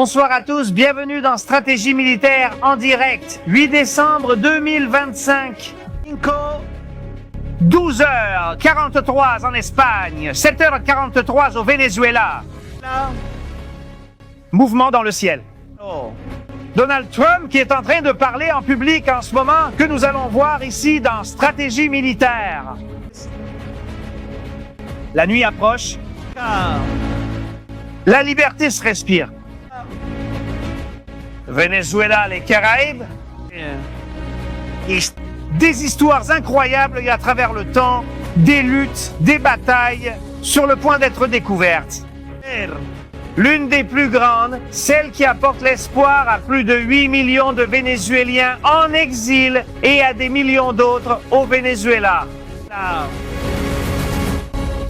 Bonsoir à tous, bienvenue dans Stratégie militaire en direct. 8 décembre 2025. 12h43 en Espagne, 7h43 au Venezuela. Mouvement dans le ciel. Donald Trump qui est en train de parler en public en ce moment, que nous allons voir ici dans Stratégie militaire. La nuit approche. La liberté se respire. Venezuela, les Caraïbes. Des histoires incroyables et à travers le temps, des luttes, des batailles sur le point d'être découvertes. L'une des plus grandes, celle qui apporte l'espoir à plus de 8 millions de Vénézuéliens en exil et à des millions d'autres au Venezuela.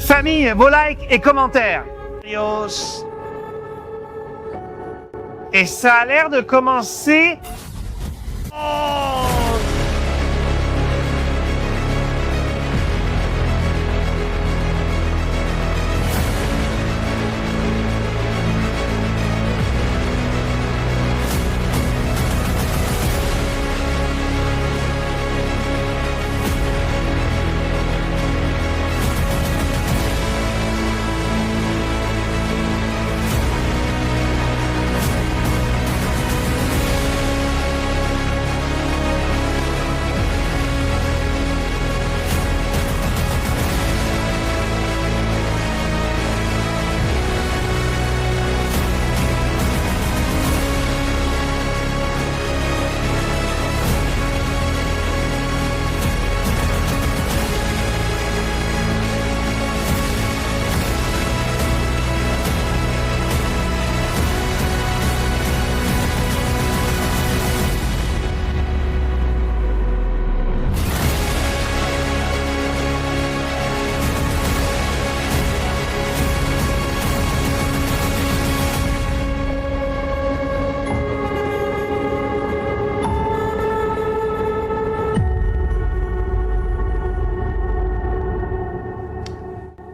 Famille, vos likes et commentaires. Et ça a l'air de commencer.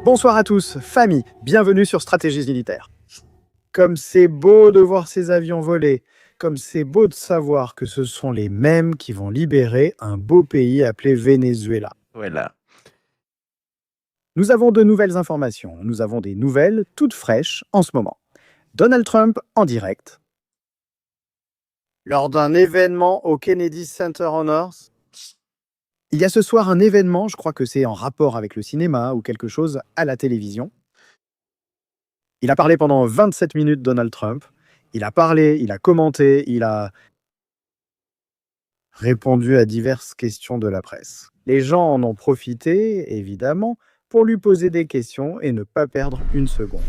Bonsoir à tous, famille, bienvenue sur Stratégie militaire. Comme c'est beau de voir ces avions voler, comme c'est beau de savoir que ce sont les mêmes qui vont libérer un beau pays appelé Venezuela. Voilà. Nous avons de nouvelles informations, nous avons des nouvelles toutes fraîches en ce moment. Donald Trump en direct. Lors d'un événement au Kennedy Center Honors, il y a ce soir un événement, je crois que c'est en rapport avec le cinéma ou quelque chose à la télévision. Il a parlé pendant 27 minutes, Donald Trump. Il a parlé, il a commenté, il a répondu à diverses questions de la presse. Les gens en ont profité, évidemment, pour lui poser des questions et ne pas perdre une seconde.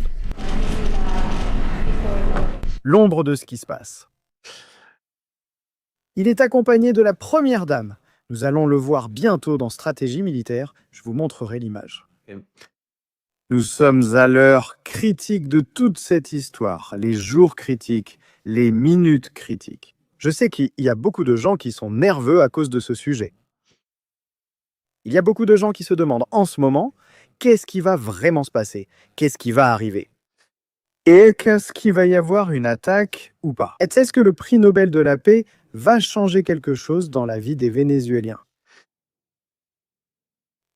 L'ombre de ce qui se passe. Il est accompagné de la première dame. Nous allons le voir bientôt dans Stratégie militaire. Je vous montrerai l'image. Nous sommes à l'heure critique de toute cette histoire, les jours critiques, les minutes critiques. Je sais qu'il y a beaucoup de gens qui sont nerveux à cause de ce sujet. Il y a beaucoup de gens qui se demandent en ce moment, qu'est-ce qui va vraiment se passer? Qu'est-ce qui va arriver? Et qu'est-ce qu'il va y avoir une attaque ou pas? Est-ce que le prix Nobel de la paix va changer quelque chose dans la vie des Vénézuéliens?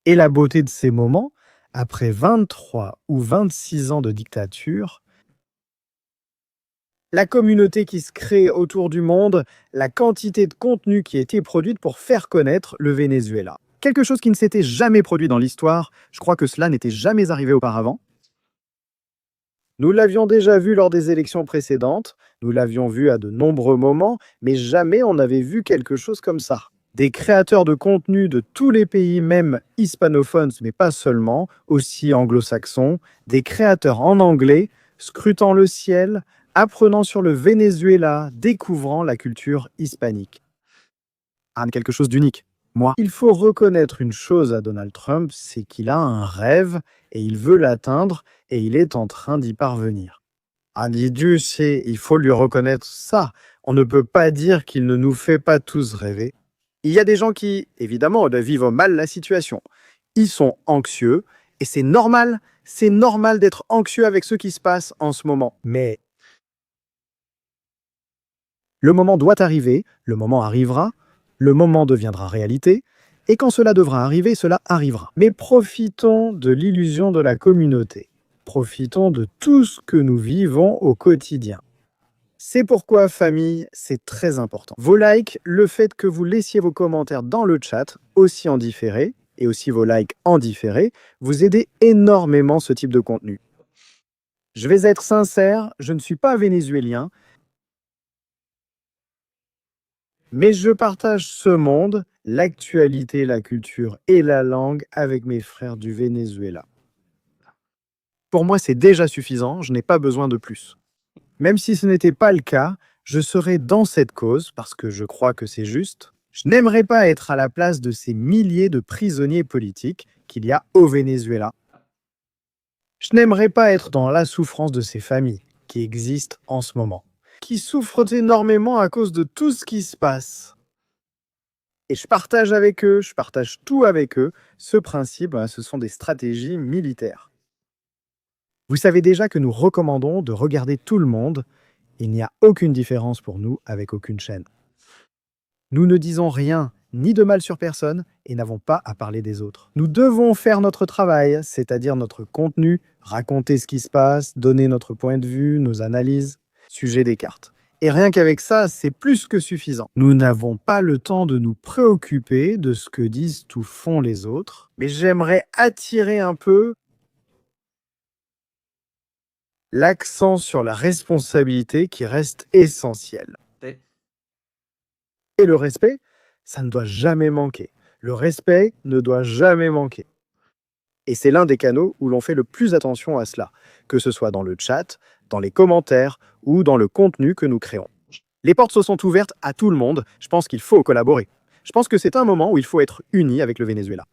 Et la beauté de ces moments, après 23 ou 26 ans de dictature, la communauté qui se crée autour du monde, la quantité de contenu qui a été produite pour faire connaître le Venezuela. Quelque chose qui ne s'était jamais produit dans l'histoire, je crois que cela n'était jamais arrivé auparavant. Nous l'avions déjà vu lors des élections précédentes, nous l'avions vu à de nombreux moments, mais jamais on n'avait vu quelque chose comme ça. Des créateurs de contenu de tous les pays, même hispanophones, mais pas seulement, aussi anglo-saxons, des créateurs en anglais, scrutant le ciel, apprenant sur le Venezuela, découvrant la culture hispanique. Quelque chose d'unique. Moi, il faut reconnaître une chose à Donald Trump, c'est qu'il a un rêve et il veut l'atteindre et il est en train d'y parvenir. Il faut lui reconnaître ça. On ne peut pas dire qu'il ne nous fait pas tous rêver. Il y a des gens qui, évidemment, vivent mal la situation. Ils sont anxieux et c'est normal. C'est normal d'être anxieux avec ce qui se passe en ce moment. Mais Le moment doit arriver, le moment arrivera, le moment deviendra réalité, et quand cela devra arriver, cela arrivera. Mais profitons de l'illusion de la communauté. Profitons de tout ce que nous vivons au quotidien. C'est pourquoi, famille, c'est très important. Vos likes, le fait que vous laissiez vos commentaires dans le chat, aussi en différé, et aussi vos likes en différé, vous aidez énormément ce type de contenu. Je vais être sincère, je ne suis pas vénézuélien, mais je partage ce monde, l'actualité, la culture et la langue avec mes frères du Venezuela. Pour moi, c'est déjà suffisant, je n'ai pas besoin de plus. Même si ce n'était pas le cas, je serai dans cette cause parce que je crois que c'est juste. Je n'aimerais pas être à la place de ces milliers de prisonniers politiques qu'il y a au Venezuela. Je n'aimerais pas être dans la souffrance de ces familles qui existent en ce moment, qui souffrent énormément à cause de tout ce qui se passe. Et je partage avec eux, je partage tout avec eux. Ce principe, ce sont des stratégies militaires. Vous savez déjà que nous recommandons de regarder tout le monde. Il n'y a aucune différence pour nous avec aucune chaîne. Nous ne disons rien, ni de mal sur personne, et n'avons pas à parler des autres. Nous devons faire notre travail, c'est-à-dire notre contenu, raconter ce qui se passe, donner notre point de vue, nos analyses, sujet des cartes. Et rien qu'avec ça, c'est plus que suffisant. Nous n'avons pas le temps de nous préoccuper de ce que disent ou font les autres, mais j'aimerais attirer un peu l'accent sur la responsabilité qui reste essentielle. Et le respect, ça ne doit jamais manquer. Le respect ne doit jamais manquer. Et c'est l'un des canaux où l'on fait le plus attention à cela, que ce soit dans le chat, dans les commentaires ou dans le contenu que nous créons. Les portes se sont ouvertes à tout le monde. Je pense qu'il faut collaborer. Je pense que c'est un moment où il faut être unis avec le Venezuela.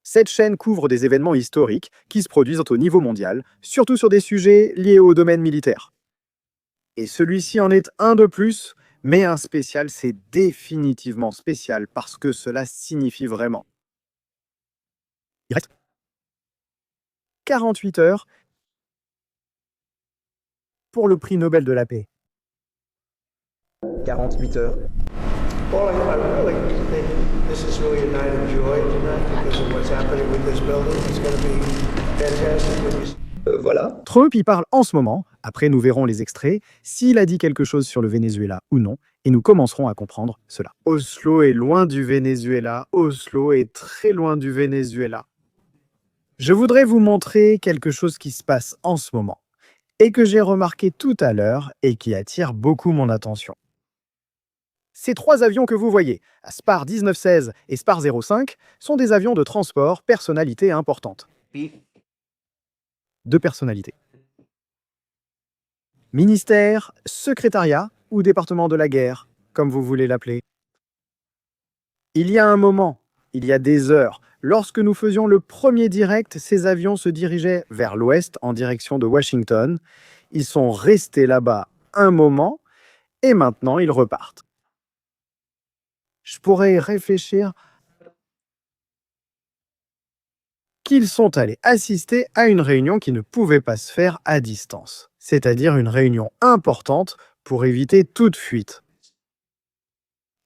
Cette chaîne couvre des événements historiques qui se produisent au niveau mondial, surtout sur des sujets liés au domaine militaire. Et celui-ci en est un de plus, mais un spécial, c'est définitivement spécial parce que cela signifie vraiment. Il reste 48 heures pour le prix Nobel de la paix. 48 heures. Well, I really think this is really a night of joy tonight because of what's happening with this building. It's going to be fantastic. Voilà. Trump y parle en ce moment. Après, nous verrons les extraits, s'il a dit quelque chose sur le Venezuela ou non, et nous commencerons à comprendre cela. Oslo est loin du Venezuela. Oslo est très loin du Venezuela. Je voudrais vous montrer quelque chose qui se passe en ce moment, et que j'ai remarqué tout à l'heure, et qui attire beaucoup mon attention. Ces trois avions que vous voyez, Spar 1916 et Spar 05, sont des avions de transport personnalité importante. De personnalité. Ministère, secrétariat ou département de la guerre, comme vous voulez l'appeler. Il y a un moment, il y a des heures, lorsque nous faisions le premier direct, ces avions se dirigeaient vers l'ouest en direction de Washington. Ils sont restés là-bas un moment et maintenant ils repartent. Je pourrais réfléchir qu'ils sont allés assister à une réunion qui ne pouvait pas se faire à distance, c'est-à-dire une réunion importante pour éviter toute fuite.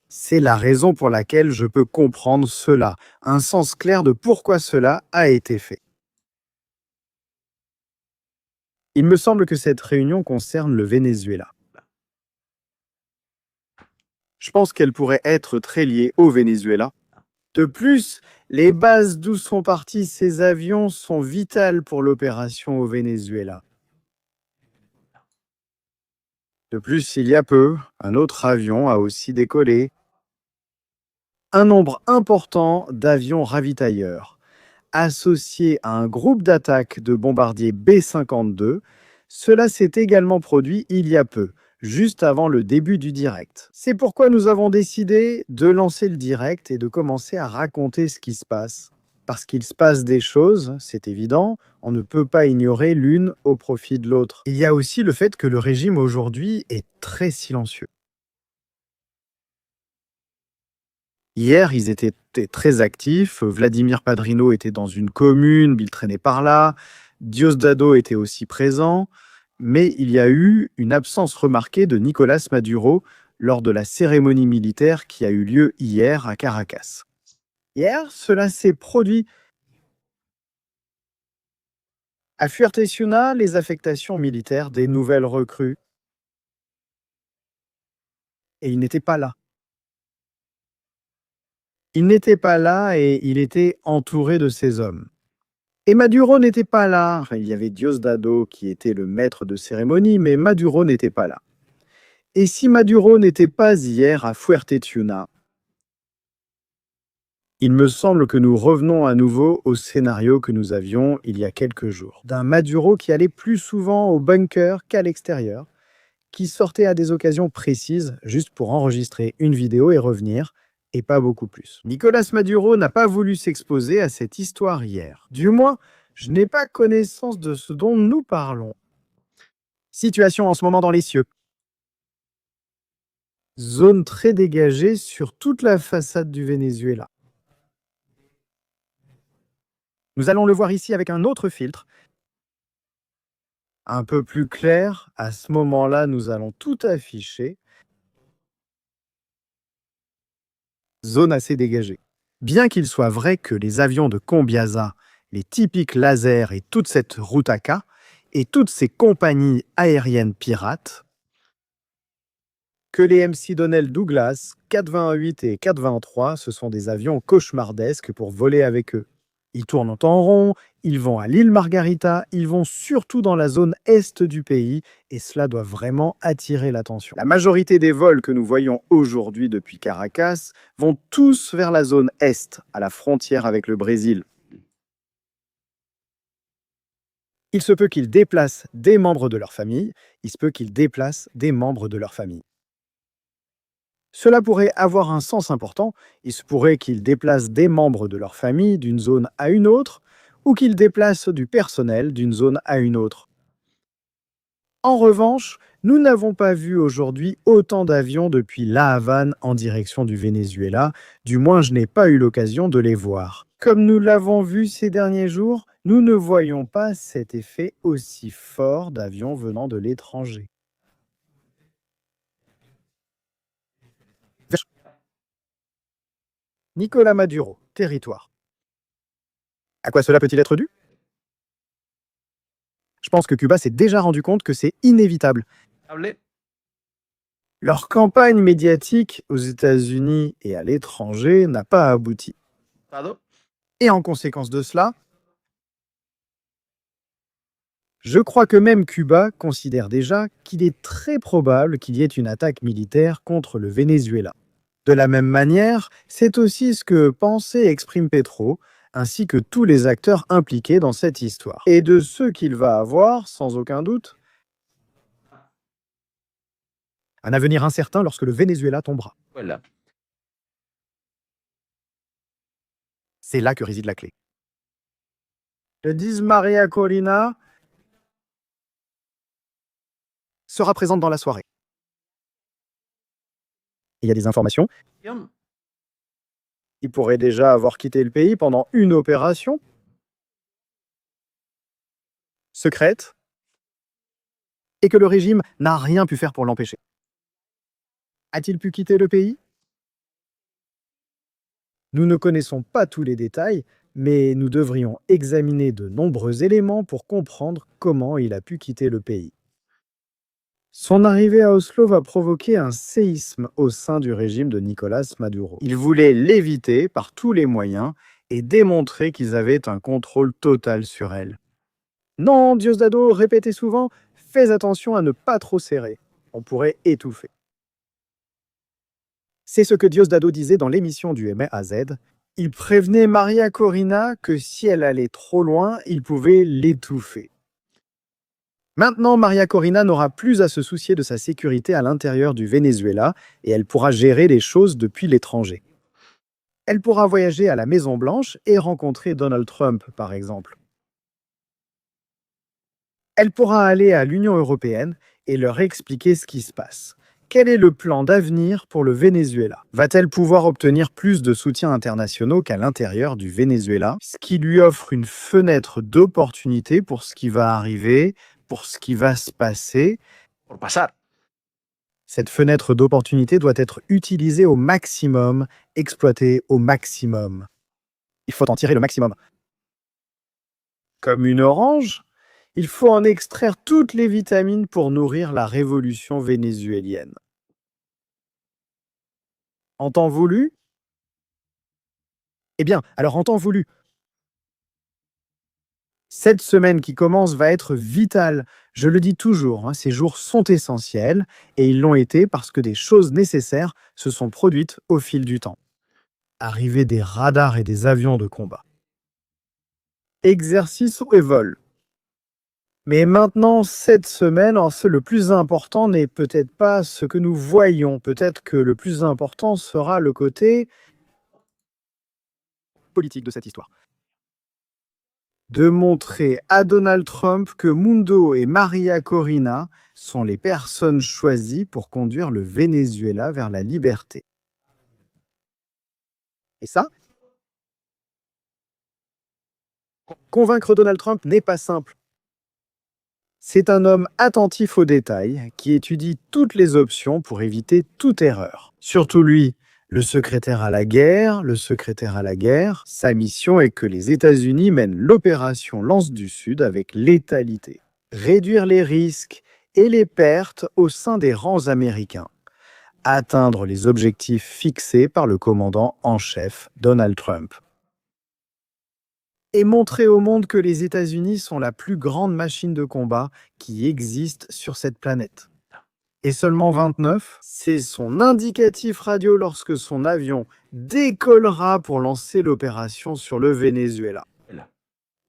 C'est la raison pour laquelle je peux comprendre cela, un sens clair de pourquoi cela a été fait. Il me semble que cette réunion concerne le Venezuela. Je pense qu'elle pourrait être très liée au Venezuela. De plus, les bases d'où sont partis ces avions sont vitales pour l'opération au Venezuela. De plus, il y a peu, un autre avion a aussi décollé. Un nombre important d'avions ravitailleurs, associés à un groupe d'attaque de bombardiers B-52, cela s'est également produit il y a peu, juste avant le début du direct. C'est pourquoi nous avons décidé de lancer le direct et de commencer à raconter ce qui se passe. Parce qu'il se passe des choses, c'est évident, on ne peut pas ignorer l'une au profit de l'autre. Il y a aussi le fait que le régime aujourd'hui est très silencieux. Hier, ils étaient très actifs. Vladimir Padrino était dans une commune, il traînait par là. Diosdado était aussi présent. Mais il y a eu une absence remarquée de Nicolás Maduro lors de la cérémonie militaire qui a eu lieu hier à Caracas. Hier, cela s'est produit à Fuerteventura, les affectations militaires des nouvelles recrues. Et il n'était pas là. Il n'était pas là et il était entouré de ses hommes. Et Maduro n'était pas là. Enfin, il y avait Diosdado qui était le maître de cérémonie, mais Maduro n'était pas là. Et si Maduro n'était pas hier à Fuerteventura, il me semble que nous revenons à nouveau au scénario que nous avions il y a quelques jours, d'un Maduro qui allait plus souvent au bunker qu'à l'extérieur, qui sortait à des occasions précises juste pour enregistrer une vidéo et revenir, et pas beaucoup plus. Nicolás Maduro n'a pas voulu s'exposer à cette histoire hier. Du moins, je n'ai pas connaissance de ce dont nous parlons. Situation en ce moment dans les cieux. Zone très dégagée sur toute la façade du Venezuela. Nous allons le voir ici avec un autre filtre. Un peu plus clair. À ce moment-là, nous allons tout afficher. Zone assez dégagée. Bien qu'il soit vrai que les avions de Combiasa, les typiques lasers et toute cette Rutaka, et toutes ces compagnies aériennes pirates, que les MC Donnell Douglas, 428 et 423, ce sont des avions cauchemardesques pour voler avec eux. Ils tournent en rond, ils vont à l'île Margarita, ils vont surtout dans la zone est du pays, et cela doit vraiment attirer l'attention. La majorité des vols que nous voyons aujourd'hui depuis Caracas vont tous vers la zone est, à la frontière avec le Brésil. Il se peut qu'ils déplacent des membres de leur famille, il se peut qu'ils déplacent des membres de leur famille. Cela pourrait avoir un sens important. Il se pourrait qu'ils déplacent des membres de leur famille d'une zone à une autre, ou qu'ils déplacent du personnel d'une zone à une autre. En revanche, nous n'avons pas vu aujourd'hui autant d'avions depuis La Havane en direction du Venezuela, du moins je n'ai pas eu l'occasion de les voir. Comme nous l'avons vu ces derniers jours, nous ne voyons pas cet effet aussi fort d'avions venant de l'étranger. Nicolás Maduro, territoire. À quoi cela peut-il être dû? Je pense que Cuba s'est déjà rendu compte que c'est inévitable. Leur campagne médiatique aux États-Unis et à l'étranger n'a pas abouti. Et en conséquence de cela, je crois que même Cuba considère déjà qu'il est très probable qu'il y ait une attaque militaire contre le Venezuela. De la même manière, c'est aussi ce que pense et exprime Petro, ainsi que tous les acteurs impliqués dans cette histoire. Et de ceux qu'il va avoir, sans aucun doute, un avenir incertain lorsque le Venezuela tombera. Voilà. C'est là que réside la clé. Le 10 Maria Corina sera présente dans la soirée. Il y a des informations. Il pourrait déjà avoir quitté le pays pendant une opération secrète et que le régime n'a rien pu faire pour l'empêcher. A-t-il pu quitter le pays? Nous ne connaissons pas tous les détails, mais nous devrions examiner de nombreux éléments pour comprendre comment il a pu quitter le pays. Son arrivée à Oslo va provoquer un séisme au sein du régime de Nicolás Maduro. Il voulait l'éviter par tous les moyens et démontrer qu'ils avaient un contrôle total sur elle. Non, Diosdado répétait souvent « Fais attention à ne pas trop serrer, on pourrait étouffer ». C'est ce que Diosdado disait dans l'émission du MAZ. Il prévenait Maria Corina que si elle allait trop loin, il pouvait l'étouffer. Maintenant, Maria Corina n'aura plus à se soucier de sa sécurité à l'intérieur du Venezuela et elle pourra gérer les choses depuis l'étranger. Elle pourra voyager à la Maison-Blanche et rencontrer Donald Trump, par exemple. Elle pourra aller à l'Union européenne et leur expliquer ce qui se passe. Quel est le plan d'avenir pour le Venezuela? Va-t-elle pouvoir obtenir plus de soutiens internationaux qu'à l'intérieur du Venezuela, ce qui lui offre une fenêtre d'opportunité pour ce qui va arriver, pour ce qui va se passer. por pasar. Cette fenêtre d'opportunité doit être utilisée au maximum, exploitée au maximum. Il faut en tirer le maximum. Comme une orange, il faut en extraire toutes les vitamines pour nourrir la révolution vénézuélienne. En temps voulu? Eh bien, alors en temps voulu. Cette semaine qui commence va être vitale. Je le dis toujours, ces jours sont essentiels et ils l'ont été parce que des choses nécessaires se sont produites au fil du temps. Arrivée des radars et des avions de combat. Exercice et vol. Mais maintenant, cette semaine, le plus important n'est peut-être pas ce que nous voyons. Peut-être que le plus important sera le côté politique de cette histoire. De montrer à Donald Trump que Mundo et Maria Corina sont les personnes choisies pour conduire le Venezuela vers la liberté. Et ça, convaincre Donald Trump n'est pas simple. C'est un homme attentif aux détails qui étudie toutes les options pour éviter toute erreur. Surtout lui, le secrétaire à la guerre, sa mission est que les États-Unis mènent l'opération Lance du Sud avec létalité. Réduire les risques et les pertes au sein des rangs américains. Atteindre les objectifs fixés par le commandant en chef, Donald Trump. Et montrer au monde que les États-Unis sont la plus grande machine de combat qui existe sur cette planète. Et seulement 29, c'est son indicatif radio lorsque son avion décollera pour lancer l'opération sur le Venezuela.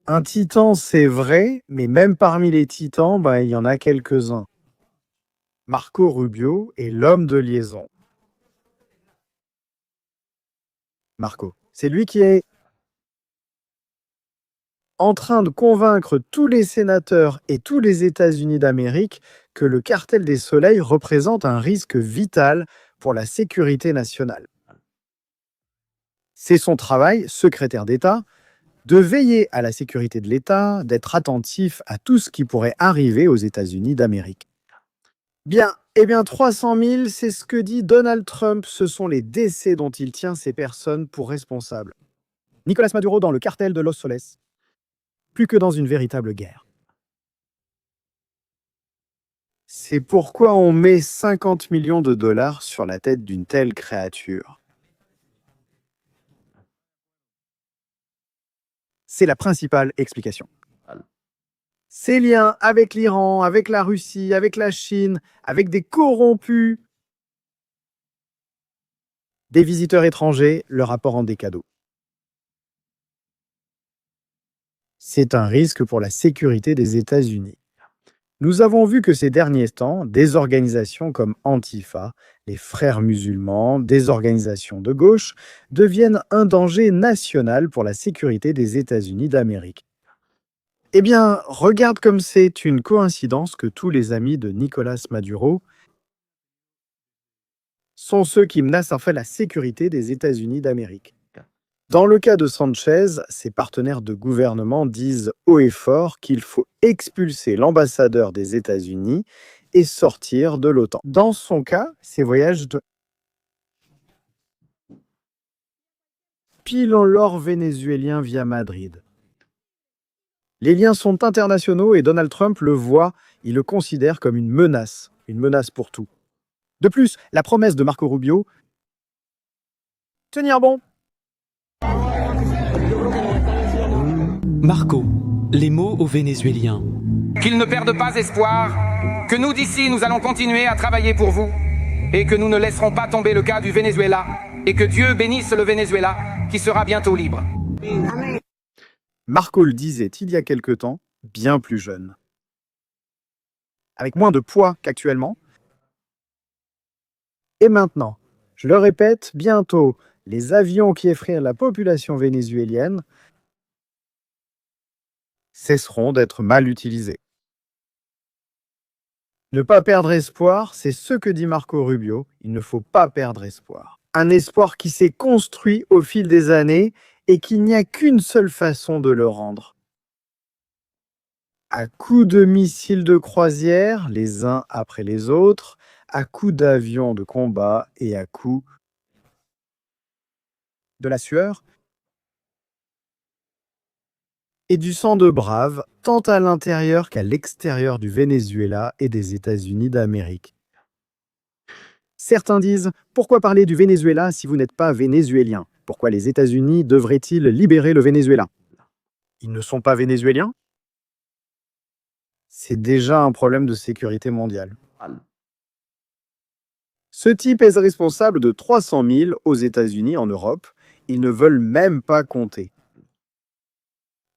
Un titan, c'est vrai, mais même parmi les titans, il y en a quelques-uns. Marco Rubio est l'homme de liaison. Marco, c'est lui qui est en train de convaincre tous les sénateurs et tous les États-Unis d'Amérique que le cartel des soleils représente un risque vital pour la sécurité nationale. C'est son travail, secrétaire d'État, de veiller à la sécurité de l'État, d'être attentif à tout ce qui pourrait arriver aux États-Unis d'Amérique. Bien, 300 000, c'est ce que dit Donald Trump, ce sont les décès dont il tient ces personnes pour responsables. Nicolas Maduro dans le cartel de Los Soles. Plus que dans une véritable guerre. C'est pourquoi on met 50 millions de dollars sur la tête d'une telle créature. C'est la principale explication. Ses liens avec l'Iran, avec la Russie, avec la Chine, avec des corrompus, des visiteurs étrangers, leur apportant des cadeaux. C'est un risque pour la sécurité des États-Unis. Nous avons vu que ces derniers temps, des organisations comme Antifa, les Frères musulmans, des organisations de gauche, deviennent un danger national pour la sécurité des États-Unis d'Amérique. Eh bien, regarde comme c'est une coïncidence que tous les amis de Nicolas Maduro sont ceux qui menacent en fait la sécurité des États-Unis d'Amérique. Dans le cas de Sanchez, ses partenaires de gouvernement disent haut et fort qu'il faut expulser l'ambassadeur des États-Unis et sortir de l'OTAN. Dans son cas, ses voyages de pile en l'or vénézuélien via Madrid. Les liens sont internationaux et Donald Trump le voit, il le considère comme une menace pour tout. De plus, la promesse de Marco Rubio, tenir bon. Marco, les mots aux Vénézuéliens. Qu'ils ne perdent pas espoir, que nous d'ici nous allons continuer à travailler pour vous et que nous ne laisserons pas tomber le cas du Venezuela et que Dieu bénisse le Venezuela qui sera bientôt libre. Marco le disait il y a quelque temps, bien plus jeune. Avec moins de poids qu'actuellement. Et maintenant, je le répète, bientôt, les avions qui effraient la population vénézuélienne cesseront d'être mal utilisés. Ne pas perdre espoir, c'est ce que dit Marco Rubio, il ne faut pas perdre espoir. Un espoir qui s'est construit au fil des années et qu'il n'y a qu'une seule façon de le rendre. À coups de missiles de croisière, les uns après les autres, à coups d'avions de combat et à coups de la sueur et du sang de braves, tant à l'intérieur qu'à l'extérieur du Venezuela et des États-Unis d'Amérique. Certains disent « Pourquoi parler du Venezuela si vous n'êtes pas vénézuélien? Pourquoi les États-Unis devraient-ils libérer le Venezuela? Ils ne sont pas vénézuéliens? C'est déjà un problème de sécurité mondiale. Ce type est responsable de 300 000 aux États-Unis, en Europe. Ils ne veulent même pas compter.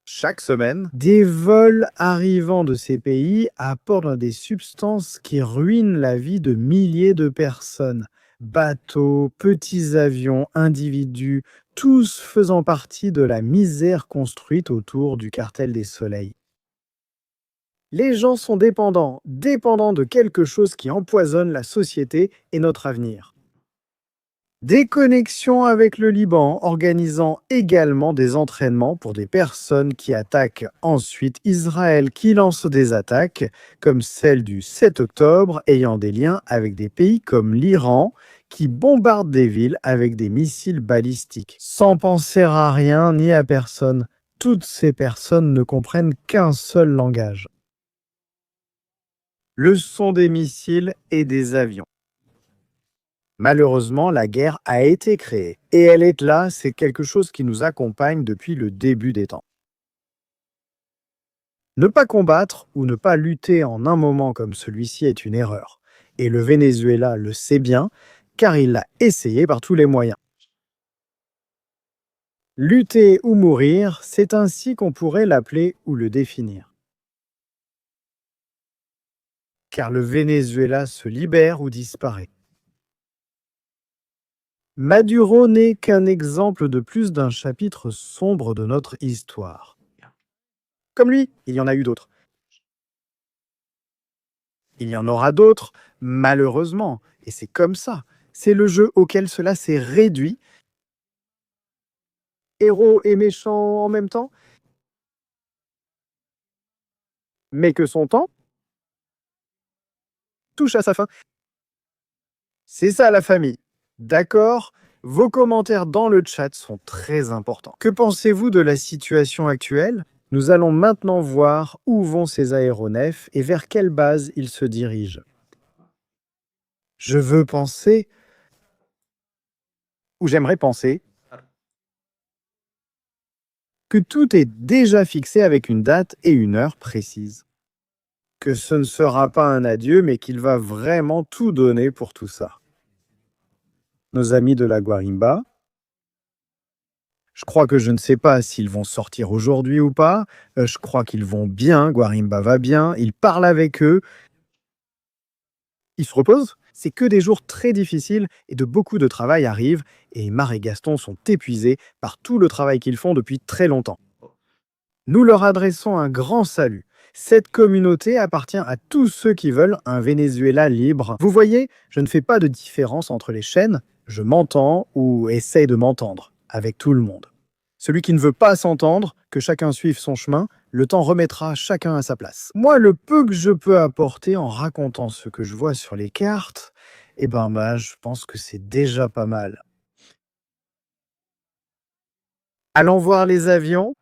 Chaque semaine, des vols arrivant de ces pays apportent des substances qui ruinent la vie de milliers de personnes. Bateaux, petits avions, individus, tous faisant partie de la misère construite autour du cartel des soleils. Les gens sont dépendants de quelque chose qui empoisonne la société et notre avenir. Des connexions avec le Liban, organisant également des entraînements pour des personnes qui attaquent ensuite Israël, qui lance des attaques, comme celle du 7 octobre, ayant des liens avec des pays comme l'Iran, qui bombardent des villes avec des missiles balistiques, sans penser à rien ni à personne. Toutes ces personnes ne comprennent qu'un seul langage. Le son des missiles et des avions. Malheureusement, la guerre a été créée. Et elle est là, c'est quelque chose qui nous accompagne depuis le début des temps. Ne pas combattre ou ne pas lutter en un moment comme celui-ci est une erreur. Et le Venezuela le sait bien, car il l'a essayé par tous les moyens. Lutter ou mourir, c'est ainsi qu'on pourrait l'appeler ou le définir. Car le Venezuela se libère ou disparaît. Maduro n'est qu'un exemple de plus d'un chapitre sombre de notre histoire. Comme lui, il y en a eu d'autres. Il y en aura d'autres, malheureusement, et c'est comme ça. C'est le jeu auquel cela s'est réduit. Héros et méchants en même temps. Mais que son temps touche à sa fin. C'est ça la famille. D'accord? Vos commentaires dans le chat sont très importants. Que pensez-vous de la situation actuelle? Nous allons maintenant voir où vont ces aéronefs et vers quelle base ils se dirigent. Je veux penser, ou j'aimerais penser, que tout est déjà fixé avec une date et une heure précise. Que ce ne sera pas un adieu, mais qu'il va vraiment tout donner pour tout ça. Nos amis de la Guarimba. Je crois que je ne sais pas s'ils vont sortir aujourd'hui ou pas. Je crois qu'ils vont bien, Guarimba va bien, ils parlent avec eux. Ils se reposent. C'est que des jours très difficiles et de beaucoup de travail arrive et Mar et Gaston sont épuisés par tout le travail qu'ils font depuis très longtemps. Nous leur adressons un grand salut. Cette communauté appartient à tous ceux qui veulent un Venezuela libre. Vous voyez, je ne fais pas de différence entre les chaînes. Je m'entends ou essaye de m'entendre avec tout le monde. Celui qui ne veut pas s'entendre, que chacun suive son chemin, le temps remettra chacun à sa place. Moi, le peu que je peux apporter en racontant ce que je vois sur les cartes, je pense que c'est déjà pas mal. Allons voir les avions.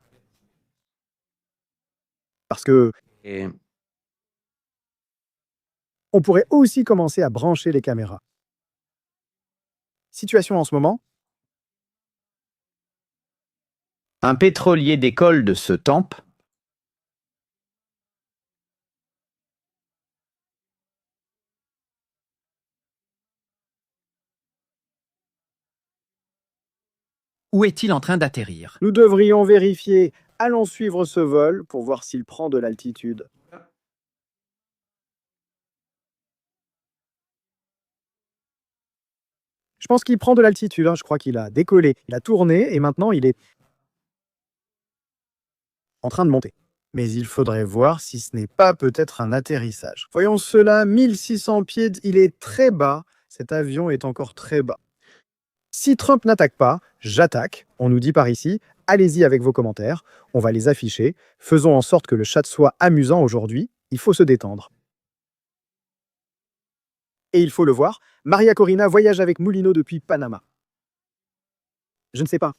Parce que on pourrait aussi commencer à brancher les caméras. Situation en ce moment. Un pétrolier décolle de ce temple. Où est-il en train d'atterrir? Nous devrions vérifier. Allons suivre ce vol pour voir s'il prend de l'altitude. Je pense qu'il prend de l'altitude. Je crois qu'il a décollé, il a tourné et maintenant il est en train de monter. Mais il faudrait voir si ce n'est pas peut-être un atterrissage. Voyons cela, 1600 pieds, il est très bas. Cet avion est encore très bas. Si Trump n'attaque pas, j'attaque, on nous dit par ici, Allez-y avec vos commentaires, on va les afficher. Faisons en sorte que le chat soit amusant aujourd'hui. Il faut se détendre. Et il faut le voir, Maria Corina voyage avec Moulineau depuis Panama. Je ne sais pas.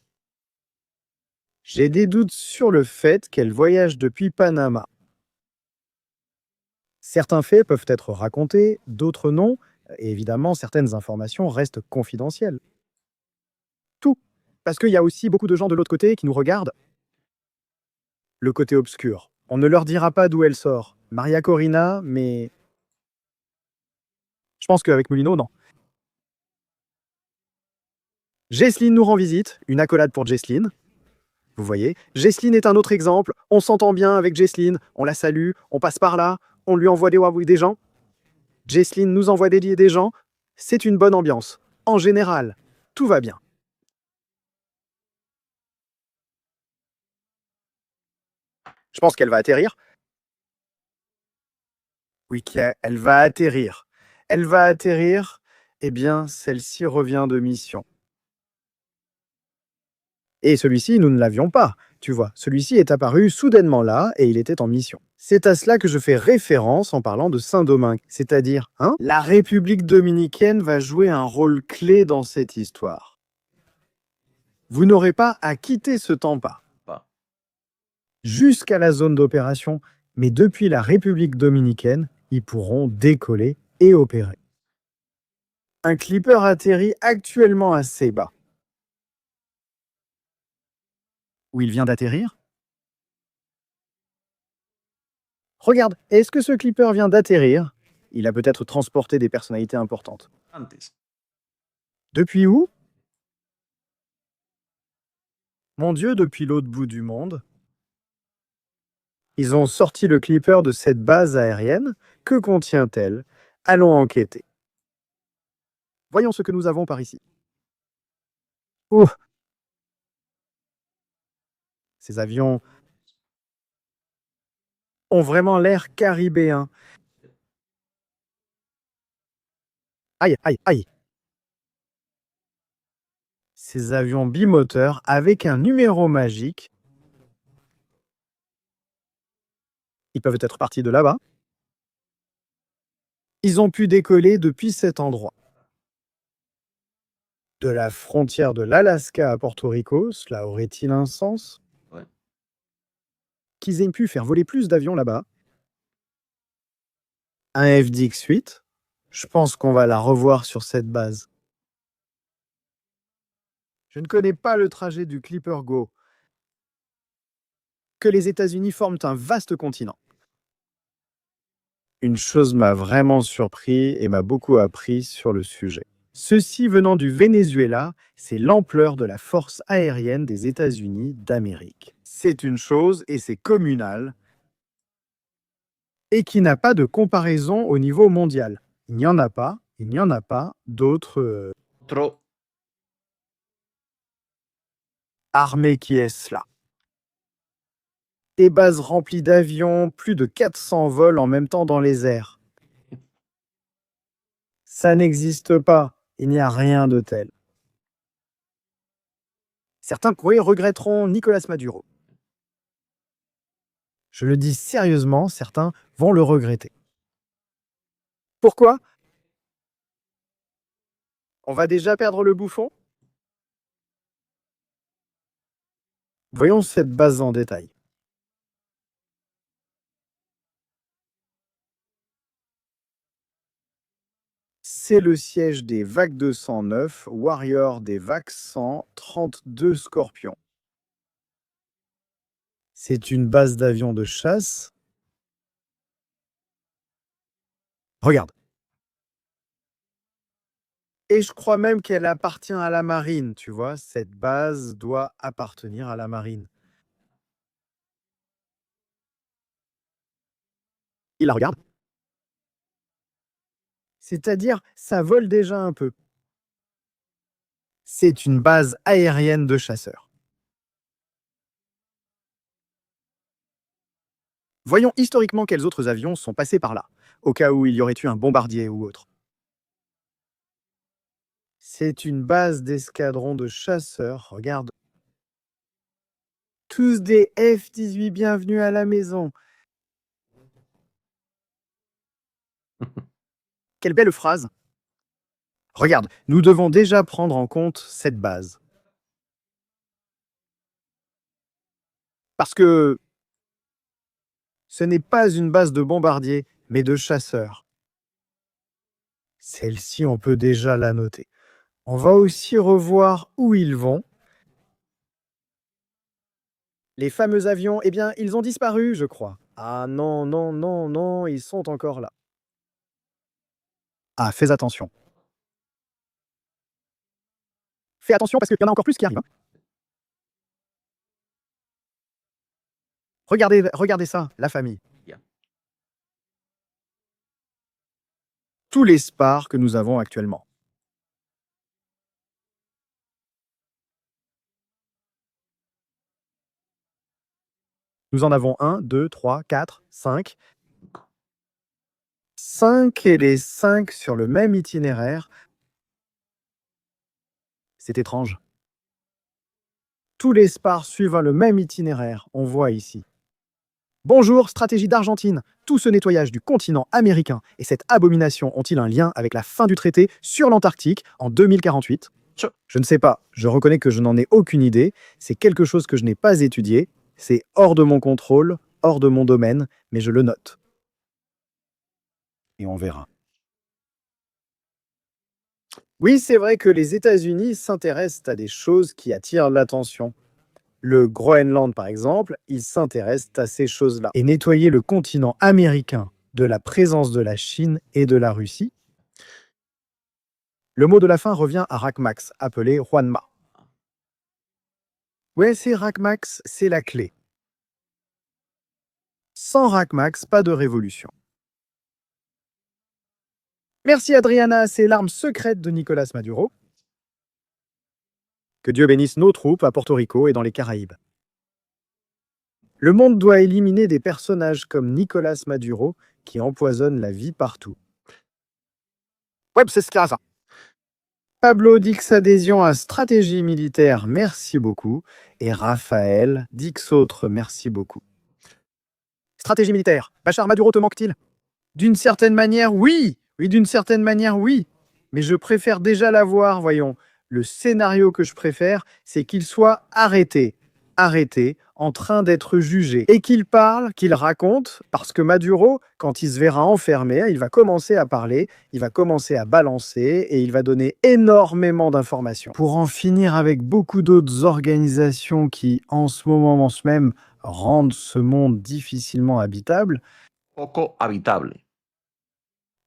J'ai des doutes sur le fait qu'elle voyage depuis Panama. Certains faits peuvent être racontés, d'autres non, et évidemment, certaines informations restent confidentielles. Tout. Parce qu'il y a aussi beaucoup de gens de l'autre côté qui nous regardent. Le côté obscur. On ne leur dira pas d'où elle sort. Maria Corina, mais... Je pense qu'avec Moulineau, non. Jesseline nous rend visite, une accolade pour Jesseline. Vous voyez, Jesseline est un autre exemple. On s'entend bien avec Jesseline, on la salue, on passe par là, on lui envoie des gens. Jesseline nous envoie des gens. C'est une bonne ambiance. En général, tout va bien. Je pense qu'elle va atterrir. Oui, elle va atterrir. Elle va atterrir. Eh bien, celle-ci revient de mission. Et celui-ci, nous ne l'avions pas. Tu vois, celui-ci est apparu soudainement là et il était en mission. C'est à cela que je fais référence en parlant de Saint-Domingue. C'est-à-dire, la République dominicaine va jouer un rôle clé dans cette histoire. Vous n'aurez pas à quitter ce Tampa. Jusqu'à la zone d'opération, mais depuis la République dominicaine, ils pourront décoller et opérer. Un clipper atterrit actuellement à Ceiba. Où il vient d'atterrir? Regarde, est-ce que ce clipper vient d'atterrir? Il a peut-être transporté des personnalités importantes. Depuis où? Mon Dieu, depuis l'autre bout du monde. Ils ont sorti le clipper de cette base aérienne. Que contient-elle? Allons enquêter. Voyons ce que nous avons par ici. Oh! Ces avions ont vraiment l'air caribéen. Aïe, aïe, aïe. Ces avions bimoteurs avec un numéro magique. Ils peuvent être partis de là-bas. Ils ont pu décoller depuis cet endroit. De la frontière de l'Alaska à Porto Rico, cela aurait-il un sens? Ouais. Qu'ils aient pu faire voler plus d'avions là-bas. Un FDX-8, je pense qu'on va la revoir sur cette base. Je ne connais pas le trajet du Clipper Go. Que les États-Unis forment un vaste continent. Une chose m'a vraiment surpris et m'a beaucoup appris sur le sujet. Ceci venant du Venezuela, c'est l'ampleur de la force aérienne des États-Unis d'Amérique. C'est une chose et c'est communal et qui n'a pas de comparaison au niveau mondial. Il n'y en a pas d'autres Trop. armées qui est cela. Des bases remplies d'avions, plus de 400 vols en même temps dans les airs. Ça n'existe pas. Il n'y a rien de tel. Certains regretteront Nicolas Maduro. Je le dis sérieusement, certains vont le regretter. Pourquoi? On va déjà perdre le bouffon? Voyons cette base en détail. C'est le siège des VAC 209, Warrior des VAC 100, 32 Scorpions. C'est une base d'avions de chasse. Regarde. Et je crois même qu'elle appartient à la marine, tu vois. Cette base doit appartenir à la marine. Il la regarde. C'est-à-dire, ça vole déjà un peu. C'est une base aérienne de chasseurs. Voyons historiquement quels autres avions sont passés par là, au cas où il y aurait eu un bombardier ou autre. C'est une base d'escadron de chasseurs, regarde. tous des F-18, bienvenue à la maison. Quelle belle phrase. Regarde, nous devons déjà prendre en compte cette base. Parce que ce n'est pas une base de bombardiers, mais de chasseurs. Celle-ci, on peut déjà la noter. On va aussi revoir où ils vont. Les fameux avions, eh bien, ils ont disparu, je crois. Ah non, non, non, non, ils sont encore là. Ah, fais attention. Fais attention parce qu'il y en a encore plus qui arrivent. Regardez ça, la famille. Tous les SPAR que nous avons actuellement. Nous en avons 1, 2, 3, 4, 5. 5 et les 5 sur le même itinéraire. C'est étrange. Tous les SPAR suivent le même itinéraire, on voit ici. Bonjour, stratégie d'Argentine. Tout ce nettoyage du continent américain et cette abomination ont-ils un lien avec la fin du traité sur l'Antarctique en 2048 ? Je ne sais pas, je reconnais que je n'en ai aucune idée, c'est quelque chose que je n'ai pas étudié, c'est hors de mon contrôle, hors de mon domaine, mais je le note. Et on verra. Oui, c'est vrai que les États-Unis s'intéressent à des choses qui attirent l'attention. Le Groenland, par exemple, ils s'intéressent à ces choses-là. Et nettoyer le continent américain de la présence de la Chine et de la Russie. Le mot de la fin revient à Racmax, appelé Juanma. Ouais, c'est Racmax, c'est la clé. Sans Racmax, pas de révolution. Merci Adriana, c'est l'arme secrète de Nicolas Maduro. Que Dieu bénisse nos troupes à Porto Rico et dans les Caraïbes. Le monde doit éliminer des personnages comme Nicolas Maduro qui empoisonnent la vie partout. Ouais, c'est ça. Pablo Dix adhésion à stratégie militaire, merci beaucoup. Et Raphaël Dix autres, merci beaucoup. Stratégie militaire, Bachar Maduro te manque-t-il? D'une certaine manière, oui. Oui, d'une certaine manière, oui. Mais je préfère déjà l'avoir, voyons. Le scénario que je préfère, c'est qu'il soit arrêté, en train d'être jugé, et qu'il parle, qu'il raconte, parce que Maduro, quand il se verra enfermé, il va commencer à parler, il va commencer à balancer, et il va donner énormément d'informations. Pour en finir avec beaucoup d'autres organisations qui, en ce moment même, rendent ce monde difficilement habitable. Poco habitable.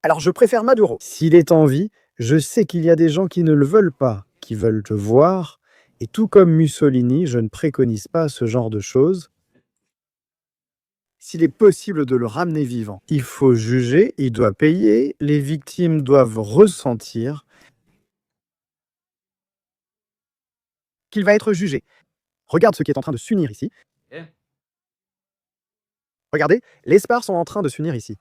Alors je préfère Maduro. S'il est en vie, je sais qu'il y a des gens qui ne le veulent pas, qui veulent te voir, et tout comme Mussolini, je ne préconise pas ce genre de choses. S'il est possible de le ramener vivant, il faut juger, il doit payer, les victimes doivent ressentir qu'il va être jugé. Regarde ce qui est en train de s'unir ici. Regardez, les SPAR sont en train de s'unir ici.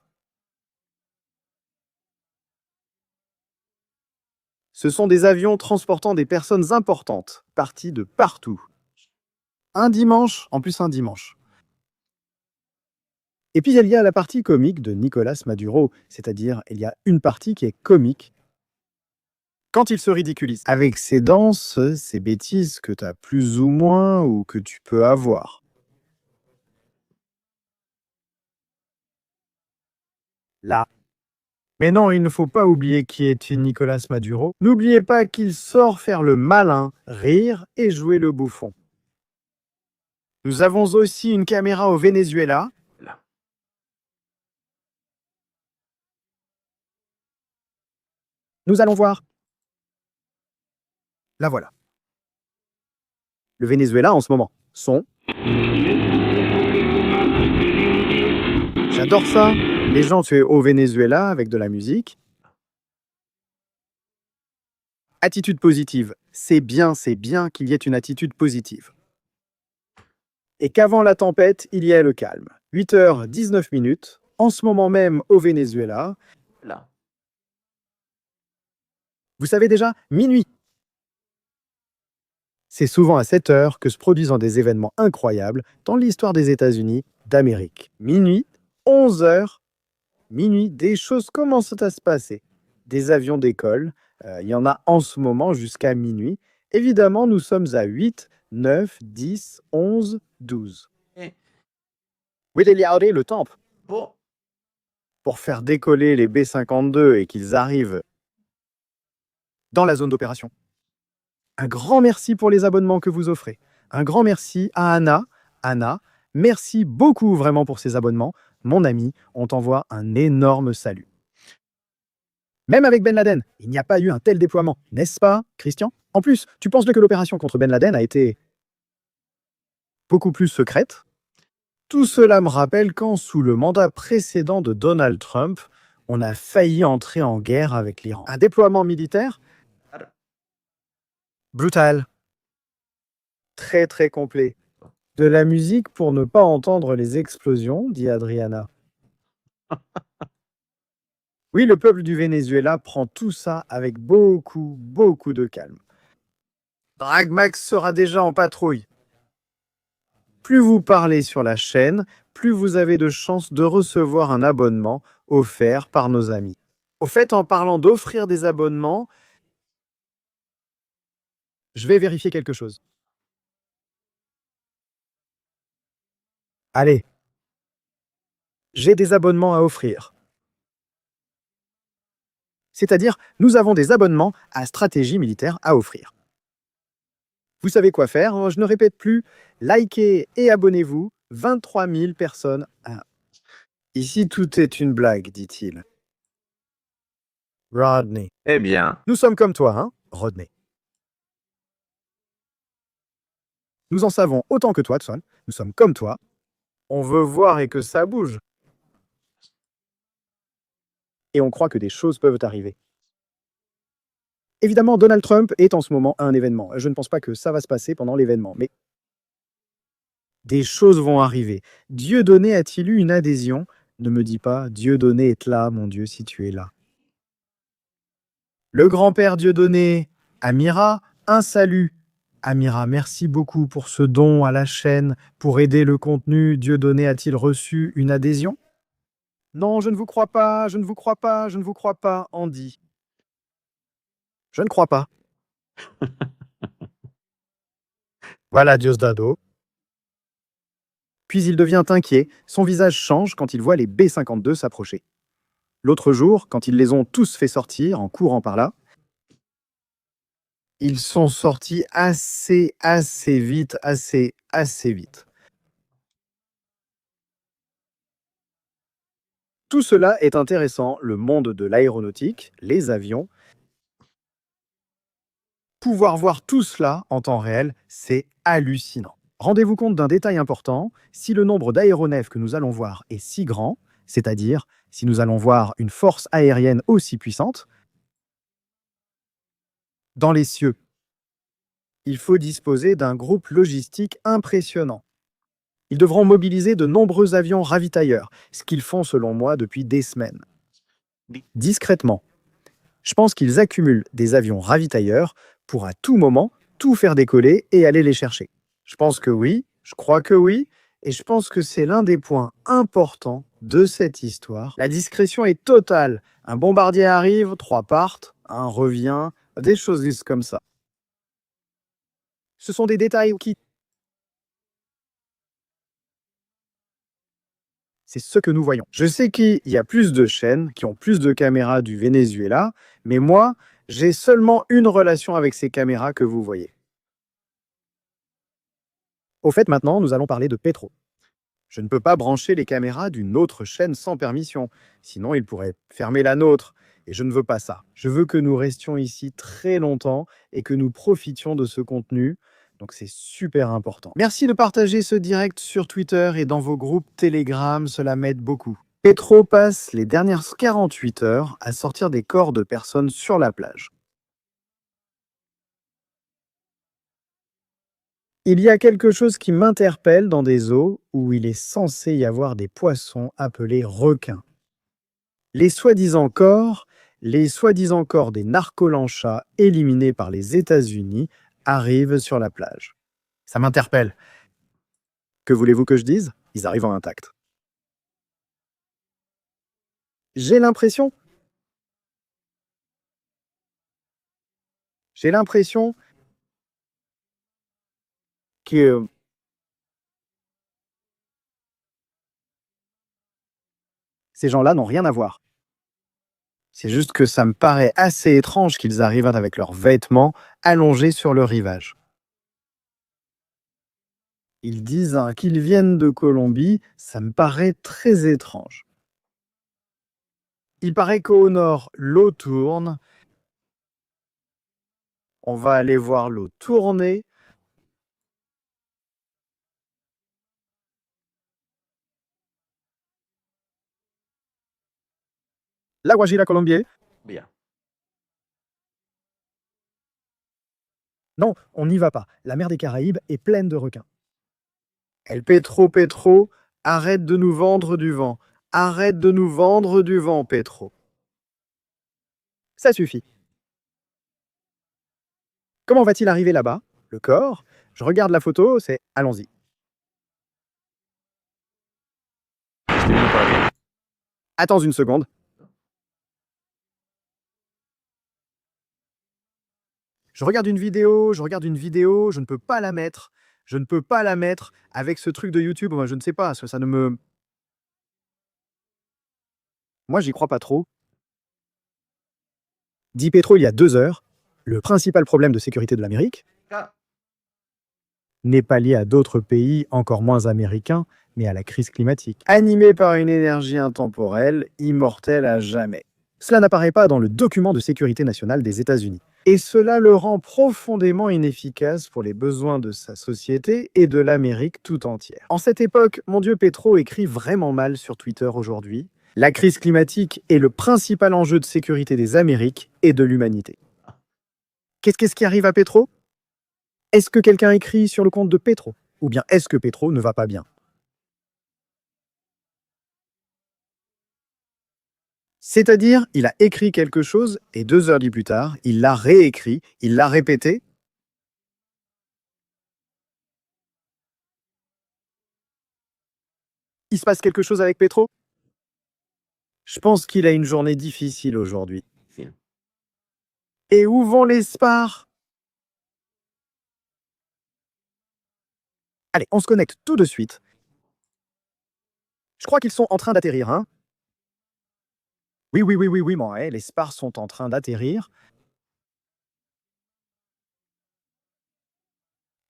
Ce sont des avions transportant des personnes importantes, partis de partout. Un dimanche, en plus un dimanche. Et puis il y a la partie comique de Nicolas Maduro, c'est-à-dire il y a une partie qui est comique. Quand il se ridiculise, avec ses danses, ses bêtises que tu as plus ou moins ou que tu peux avoir. Là. Mais non, il ne faut pas oublier qui est Nicolas Maduro. N'oubliez pas qu'il sort faire le malin, rire et jouer le bouffon. Nous avons aussi une caméra au Venezuela. Nous allons voir. La voilà. Le Venezuela en ce moment. Son. J'adore ça. Les gens, tu es au Venezuela avec de la musique. Attitude positive. C'est bien qu'il y ait une attitude positive. Et qu'avant la tempête, il y ait le calme. 8h19, en ce moment même au Venezuela. Là. Vous savez déjà, minuit. C'est souvent à cette heure que se produisent des événements incroyables dans l'histoire des États-Unis d'Amérique. Minuit, 11 heures, minuit, des choses commencent à se passer. Des avions décollent, il y en a en ce moment jusqu'à minuit. Évidemment, nous sommes à 8, 9, 10, 11, 12. Whittley le temple. Bon. Pour faire décoller les B-52 et qu'ils arrivent dans la zone d'opération. Un grand merci pour les abonnements que vous offrez. Un grand merci à Anna. Anna, merci beaucoup vraiment pour ces abonnements. Mon ami, on t'envoie un énorme salut. Même avec Ben Laden, il n'y a pas eu un tel déploiement, n'est-ce pas, Christian? En plus, tu penses que l'opération contre Ben Laden a été beaucoup plus secrète? Tout cela me rappelle quand, sous le mandat précédent de Donald Trump, on a failli entrer en guerre avec l'Iran. Un déploiement militaire brutal. Très très complet. De la musique pour ne pas entendre les explosions, dit Adriana. Oui, le peuple du Venezuela prend tout ça avec beaucoup de calme. Dragmax sera déjà en patrouille. Plus vous parlez sur la chaîne, plus vous avez de chances de recevoir un abonnement offert par nos amis. Au fait, en parlant d'offrir des abonnements, je vais vérifier quelque chose. Allez, j'ai des abonnements à offrir. C'est-à-dire, nous avons des abonnements à stratégie militaire à offrir. Vous savez quoi faire, je ne répète plus. Likez et abonnez-vous. 23 000 personnes. Ici, tout est une blague, dit-il. Rodney. Eh bien, Nous sommes comme toi, hein, Rodney. Nous en savons autant que toi, Tson. Nous sommes comme toi. On veut voir et que ça bouge. Et on croit que des choses peuvent arriver. Évidemment, Donald Trump est en ce moment un événement. Je ne pense pas que ça va se passer pendant l'événement, mais des choses vont arriver. Dieudonné a-t-il eu une adhésion? Ne me dis pas, Dieudonné est là, mon Dieu, si tu es là. Le grand-père Dieudonné, Amira, un salut. Amira, merci beaucoup pour ce don à la chaîne. Pour aider le contenu, Dieudonné a-t-il reçu une adhésion? Non, je ne vous crois pas, je ne vous crois pas, je ne vous crois pas, Andy. Je ne crois pas. Voilà Diosdado. Puis il devient inquiet, son visage change quand il voit les B-52 s'approcher. L'autre jour, quand ils les ont tous fait sortir en courant par là, ils sont sortis assez vite, assez vite. Tout cela est intéressant, le monde de l'aéronautique, les avions. Pouvoir voir tout cela en temps réel, c'est hallucinant. Rendez-vous compte d'un détail important, si le nombre d'aéronefs que nous allons voir est si grand, c'est-à-dire si nous allons voir une force aérienne aussi puissante, dans les cieux, il faut disposer d'un groupe logistique impressionnant. Ils devront mobiliser de nombreux avions ravitailleurs, ce qu'ils font selon moi depuis des semaines. Discrètement, je pense qu'ils accumulent des avions ravitailleurs pour à tout moment tout faire décoller et aller les chercher. Je pense que oui, je crois que oui, et je pense que c'est l'un des points importants de cette histoire. La discrétion est totale. Un bombardier arrive, 3 partent, un revient, des choses comme ça. Ce sont des détails qui... C'est ce que nous voyons. Je sais qu'il y a plus de chaînes qui ont plus de caméras du Venezuela, mais moi, j'ai seulement une relation avec ces caméras que vous voyez. Au fait, maintenant, nous allons parler de Petro. Je ne peux pas brancher les caméras d'une autre chaîne sans permission, sinon ils pourraient fermer la nôtre, et je ne veux pas ça. Je veux que nous restions ici très longtemps et que nous profitions de ce contenu, donc c'est super important. Merci de partager ce direct sur Twitter et dans vos groupes Telegram, cela m'aide beaucoup. Petro passe les dernières 48 heures à sortir des corps de personnes sur la plage. Il y a quelque chose qui m'interpelle dans des eaux où il est censé y avoir des poissons appelés requins. Les soi-disant corps des narcolanchas éliminés par les États-Unis arrivent sur la plage. Ça m'interpelle. Que voulez-vous que je dise? Ils arrivent en intact. J'ai l'impression que ces gens-là n'ont rien à voir. C'est juste que ça me paraît assez étrange qu'ils arrivent avec leurs vêtements allongés sur le rivage. Ils disent qu'ils viennent de Colombie, ça me paraît très étrange. Il paraît qu'au nord, l'eau tourne. On va aller voir l'eau tourner. La Guajira Colombier? Bien. Non, on n'y va pas. La mer des Caraïbes est pleine de requins. El Petro, arrête de nous vendre du vent. Arrête de nous vendre du vent, Petro. Ça suffit. Comment va-t-il arriver là-bas? Le corps? Je regarde la photo, c'est allons-y. Estoy viendo para bien. Attends une seconde. Je regarde une vidéo, je ne peux pas la mettre. Je ne peux pas la mettre avec ce truc de YouTube. Moi, je ne sais pas, ça ne me... Moi, j'y crois pas trop. Dit Petro il y a 2 heures, le principal problème de sécurité de l'Amérique Ah, n'est pas lié à d'autres pays encore moins américains, mais à la crise climatique. Animé par une énergie intemporelle, immortelle à jamais. Cela n'apparaît pas dans le document de sécurité nationale des États-Unis. Et cela le rend profondément inefficace pour les besoins de sa société et de l'Amérique tout entière. En cette époque, mon Dieu Petro écrit vraiment mal sur Twitter aujourd'hui. La crise climatique est le principal enjeu de sécurité des Amériques et de l'humanité. Qu'est-ce qui arrive à Petro? Est-ce que quelqu'un écrit sur le compte de Petro? Ou bien est-ce que Petro ne va pas bien? C'est-à-dire, il a écrit quelque chose et 2 heures plus tard, il l'a réécrit, il l'a répété. Il se passe quelque chose avec Petro? Je pense qu'il a une journée difficile aujourd'hui. bien. Et où vont les spars? Allez, on se connecte tout de suite. Je crois qu'ils sont en train d'atterrir, hein? Oui, bon, ouais, les spars sont en train d'atterrir.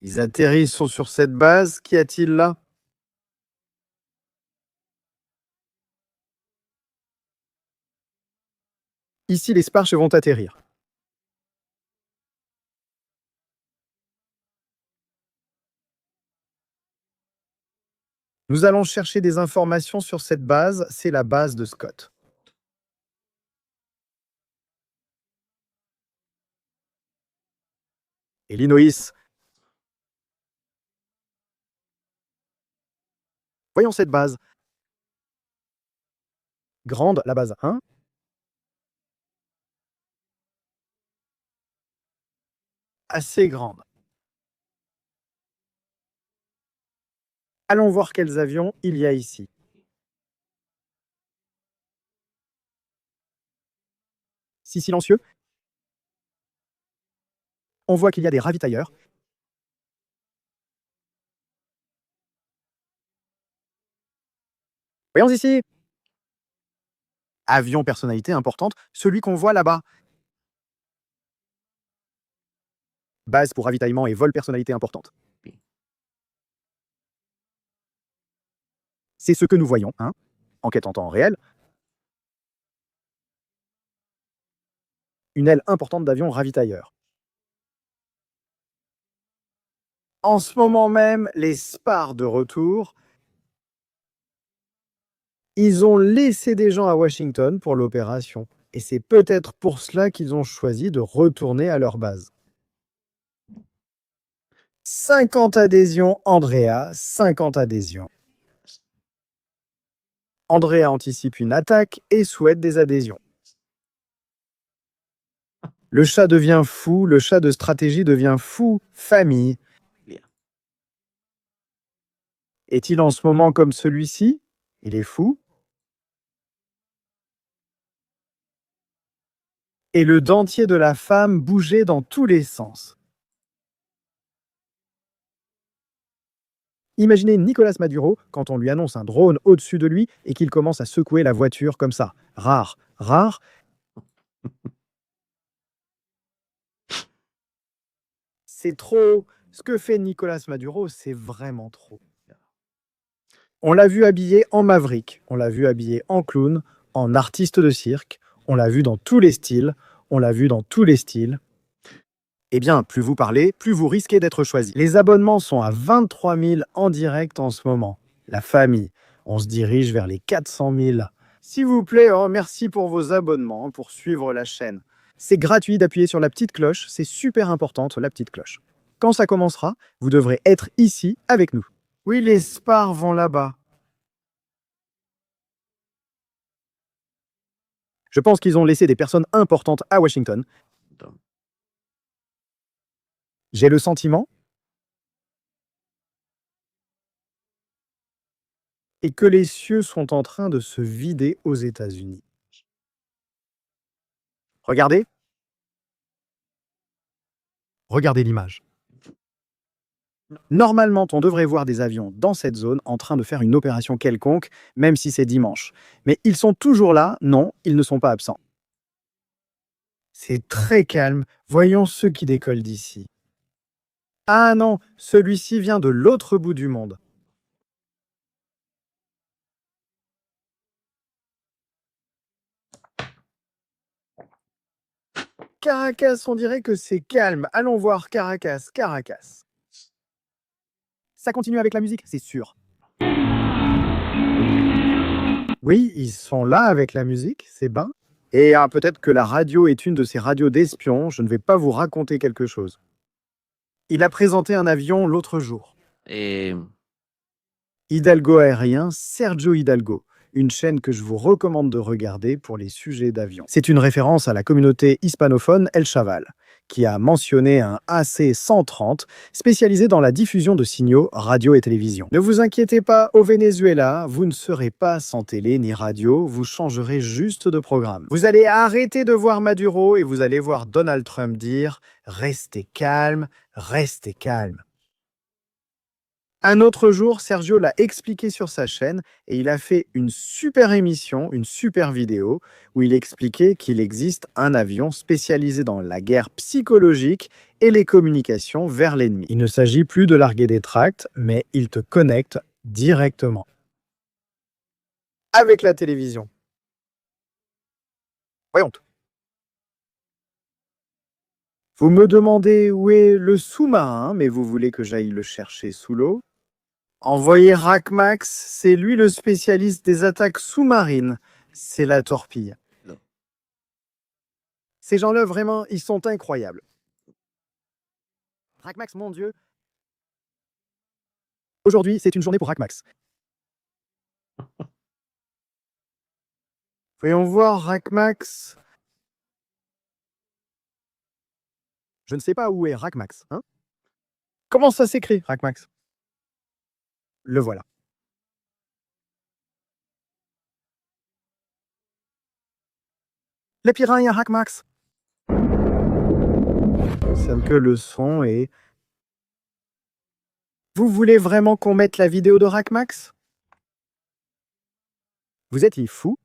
Ils atterrissent sur cette base. Qu'y a-t-il là? Ici, les spars vont atterrir. Nous allons chercher des informations sur cette base. C'est la base de Scott. Illinois. Voyons cette base. Grande, la base 1. Assez grande. Allons voir quels avions il y a ici. Si silencieux. On voit qu'il y a des ravitailleurs. Voyons ici. Avion personnalité importante, celui qu'on voit là-bas. Base pour ravitaillement et vol personnalité importante. C'est ce que nous voyons, hein, enquête en temps réel. Une aile importante d'avion ravitailleur. En ce moment même, les spars de retour, ils ont laissé des gens à Washington pour l'opération. Et c'est peut-être pour cela qu'ils ont choisi de retourner à leur base. 50 adhésions, Andrea, 50 adhésions. Andrea anticipe une attaque et souhaite des adhésions. Le chat devient fou, le chat de stratégie devient fou, famille. Est-il en ce moment comme celui-ci? Il est fou. Et le dentier de la femme bougeait dans tous les sens. Imaginez Nicolas Maduro quand on lui annonce un drone au-dessus de lui et qu'il commence à secouer la voiture comme ça. Rare, rare. C'est trop. Ce que fait Nicolas Maduro, c'est vraiment trop. On l'a vu habillé en Maverick, on l'a vu habillé en clown, en artiste de cirque, on l'a vu dans tous les styles, on l'a vu dans tous les styles. Eh bien, plus vous parlez, plus vous risquez d'être choisi. Les abonnements sont à 23 000 en direct en ce moment. La famille, on se dirige vers les 400 000. S'il vous plaît, merci pour vos abonnements, pour suivre la chaîne. C'est gratuit d'appuyer sur la petite cloche, c'est super importante, la petite cloche. Quand ça commencera, vous devrez être ici avec nous. Oui, les spars vont là-bas. Je pense qu'ils ont laissé des personnes importantes à Washington. J'ai le sentiment et que les cieux sont en train de se vider aux États-Unis. Regardez. Regardez l'image. Normalement, on devrait voir des avions dans cette zone en train de faire une opération quelconque, même si c'est dimanche. Mais ils sont toujours là. Non, ils ne sont pas absents. C'est très calme. Voyons ceux qui décollent d'ici. Ah non, celui-ci vient de l'autre bout du monde. Caracas, on dirait que c'est calme. Allons voir Caracas, Caracas. Ça continue avec la musique, c'est sûr. Oui, ils sont là avec la musique, c'est bien. Et peut-être que la radio est une de ces radios d'espions, je ne vais pas vous raconter quelque chose. Il a présenté un avion l'autre jour. Et Hidalgo aérien, Sergio Hidalgo. Une chaîne que je vous recommande de regarder pour les sujets d'avion. C'est une référence à la communauté hispanophone El Chaval, qui a mentionné un AC-130 spécialisé dans la diffusion de signaux radio et télévision. Ne vous inquiétez pas, au Venezuela, vous ne serez pas sans télé ni radio, vous changerez juste de programme. Vous allez arrêter de voir Maduro et vous allez voir Donald Trump dire « Restez calme, restez calme ». Un autre jour, Sergio l'a expliqué sur sa chaîne et il a fait une super émission, une super vidéo où il expliquait qu'il existe un avion spécialisé dans la guerre psychologique et les communications vers l'ennemi. Il ne s'agit plus de larguer des tracts, mais il te connecte directement avec la télévision. Voyons. Vous me demandez où est le sous-marin, mais vous voulez que j'aille le chercher sous l'eau. Envoyez Racmax, c'est lui le spécialiste des attaques sous-marines. C'est la torpille. Non. Ces gens-là, vraiment, ils sont incroyables. Racmax, mon Dieu. Aujourd'hui, c'est une journée pour Racmax. Voyons voir Racmax. Je ne sais pas où est Racmax. Hein? Comment ça s'écrit, Racmax? Le voilà. Les piranhas Racmax. C'est que le son est... Vous voulez vraiment qu'on mette la vidéo de Racmax? Vous êtes fous?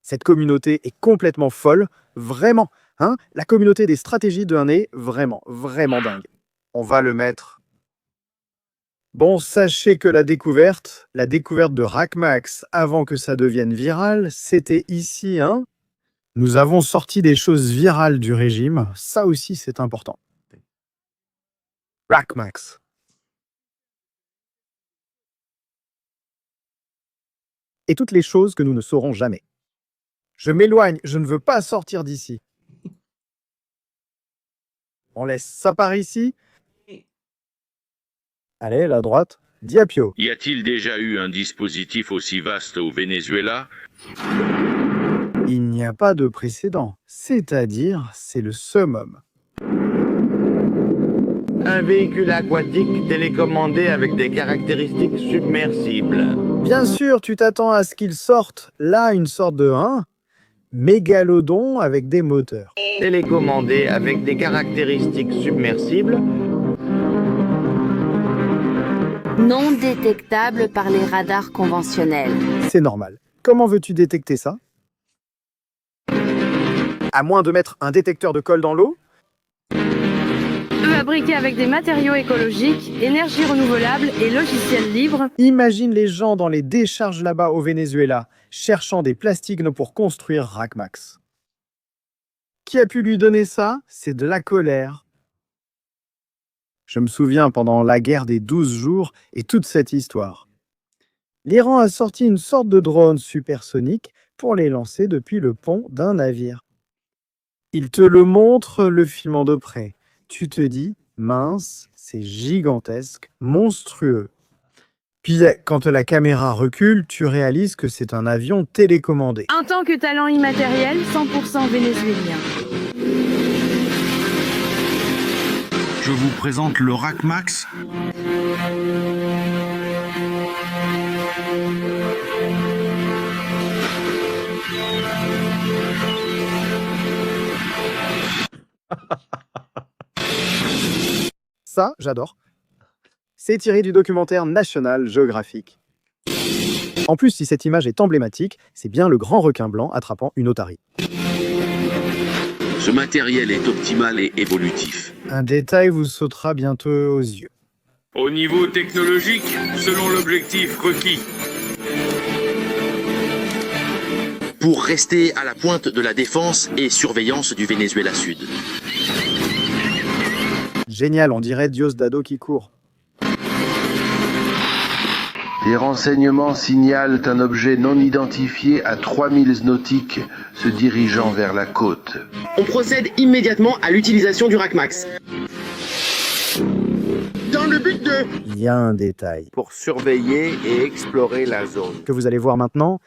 Cette communauté est complètement folle, vraiment. Hein? La communauté des stratégies de 1 est vraiment, vraiment dingue. On va le mettre... Bon, sachez que la découverte de Racmax, avant que ça devienne viral, c'était ici, hein. Nous avons sorti des choses virales du régime, ça aussi c'est important. Racmax. Et toutes les choses que nous ne saurons jamais. Je m'éloigne, je ne veux pas sortir d'ici. On laisse ça par ici. Allez, la droite, Diapio. Y a-t-il déjà eu un dispositif aussi vaste au Venezuela? Il n'y n'y a pas de précédent, c'est-à-dire c'est le summum. Un véhicule aquatique télécommandé avec des caractéristiques submersibles. Bien sûr, tu t'attends à ce qu'il sorte là une sorte de mégalodon avec des moteurs. Télécommandé avec des caractéristiques submersibles. Non détectable par les radars conventionnels. C'est normal. Comment veux-tu détecter ça? À moins de mettre un détecteur de colle dans l'eau? Fabriqué avec des matériaux écologiques, énergie renouvelable et logiciels libres. Imagine les gens dans les décharges là-bas au Venezuela, cherchant des plastignes pour construire RACMAX. Qui a pu lui donner ça? C'est de la colère. Je me souviens pendant la guerre des 12 jours et toute cette histoire. L'Iran a sorti une sorte de drone supersonique pour les lancer depuis le pont d'un navire. Il te le montre, le filmant de près. Tu te dis, mince, c'est gigantesque, monstrueux. Puis quand la caméra recule, tu réalises que c'est un avion télécommandé. En tant que talent immatériel, 100% vénézuélien. Je vous présente le RACMAX. Ça, j'adore. C'est tiré du documentaire National Geographic. En plus, si cette image est emblématique, c'est bien le grand requin blanc attrapant une otarie. Ce matériel est optimal et évolutif. Un détail vous sautera bientôt aux yeux. Au niveau technologique, selon l'objectif requis. Pour rester à la pointe de la défense et surveillance du Venezuela Sud. Génial, on dirait Diosdado qui court. Les renseignements signalent un objet non identifié à 3000 nautiques se dirigeant vers la côte. On procède immédiatement à l'utilisation du RACMAX. Dans le but de... Il y a un détail. Pour surveiller et explorer la zone. Que vous allez voir maintenant.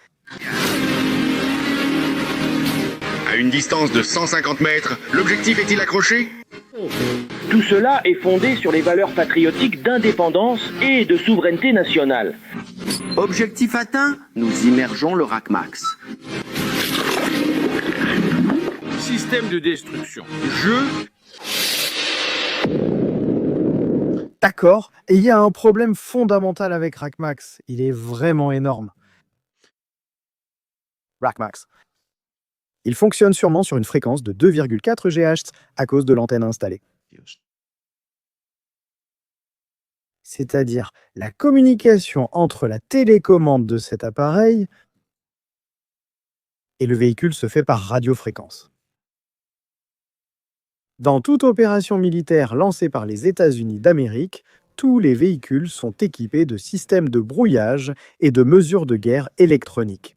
À une distance de 150 mètres, l'objectif est-il accroché? Tout cela est fondé sur les valeurs patriotiques d'indépendance et de souveraineté nationale. Objectif atteint, nous immergeons le RACMAX. Système de destruction. Je... D'accord, et il y a un problème fondamental avec RACMAX. Il est vraiment énorme. RACMAX. Il fonctionne sûrement sur une fréquence de 2,4 GHz à cause de l'antenne installée. C'est-à-dire la communication entre la télécommande de cet appareil et le véhicule se fait par radiofréquence. Dans toute opération militaire lancée par les États-Unis d'Amérique, tous les véhicules sont équipés de systèmes de brouillage et de mesures de guerre électroniques.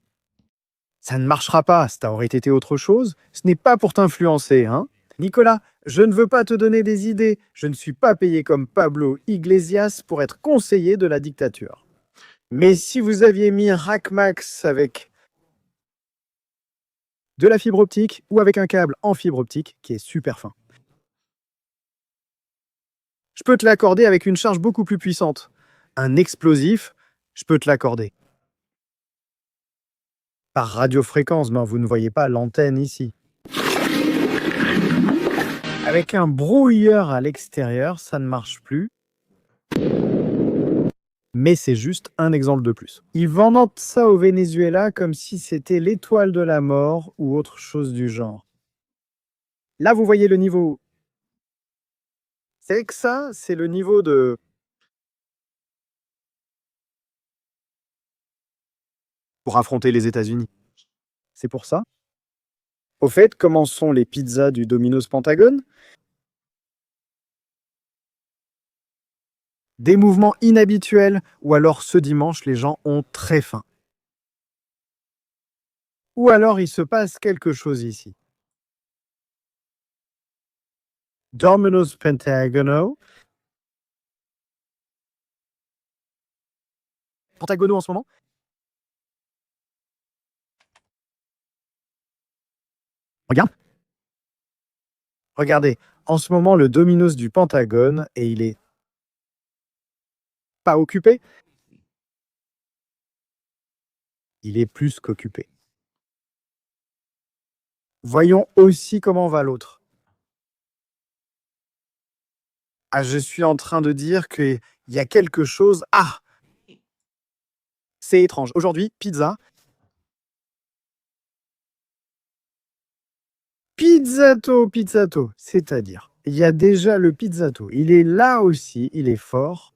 Ça ne marchera pas, ça aurait été autre chose. Ce n'est pas pour t'influencer, hein? Nicolas, je ne veux pas te donner des idées. Je ne suis pas payé comme Pablo Iglesias pour être conseiller de la dictature. Mais si vous aviez mis RACMAX avec de la fibre optique ou avec un câble en fibre optique qui est super fin, je peux te l'accorder avec une charge beaucoup plus puissante. Un explosif, je peux te l'accorder. Par radiofréquence, mais vous ne voyez pas l'antenne ici. Avec un brouilleur à l'extérieur, ça ne marche plus. Mais c'est juste un exemple de plus. Ils vendent ça au Venezuela comme si c'était l'étoile de la mort ou autre chose du genre. Là, vous voyez le niveau. C'est que ça, c'est le niveau de... pour affronter les États-Unis. C'est pour ça. Au fait, comment sont les pizzas du Domino's Pentagone? Des mouvements inhabituels, ou alors ce dimanche, les gens ont très faim. Ou alors il se passe quelque chose ici. Domino's Pentagono. Pentagono en ce moment? Regarde. Regardez, en ce moment, le Dominos du Pentagone, et il est pas occupé. Il est plus qu'occupé. Voyons aussi comment va l'autre. Ah, je suis en train de dire qu'il y a quelque chose... Ah! C'est étrange. Aujourd'hui, pizza. Pizzato. C'est-à-dire, il y a déjà le pizzato. Il est là aussi, il est fort.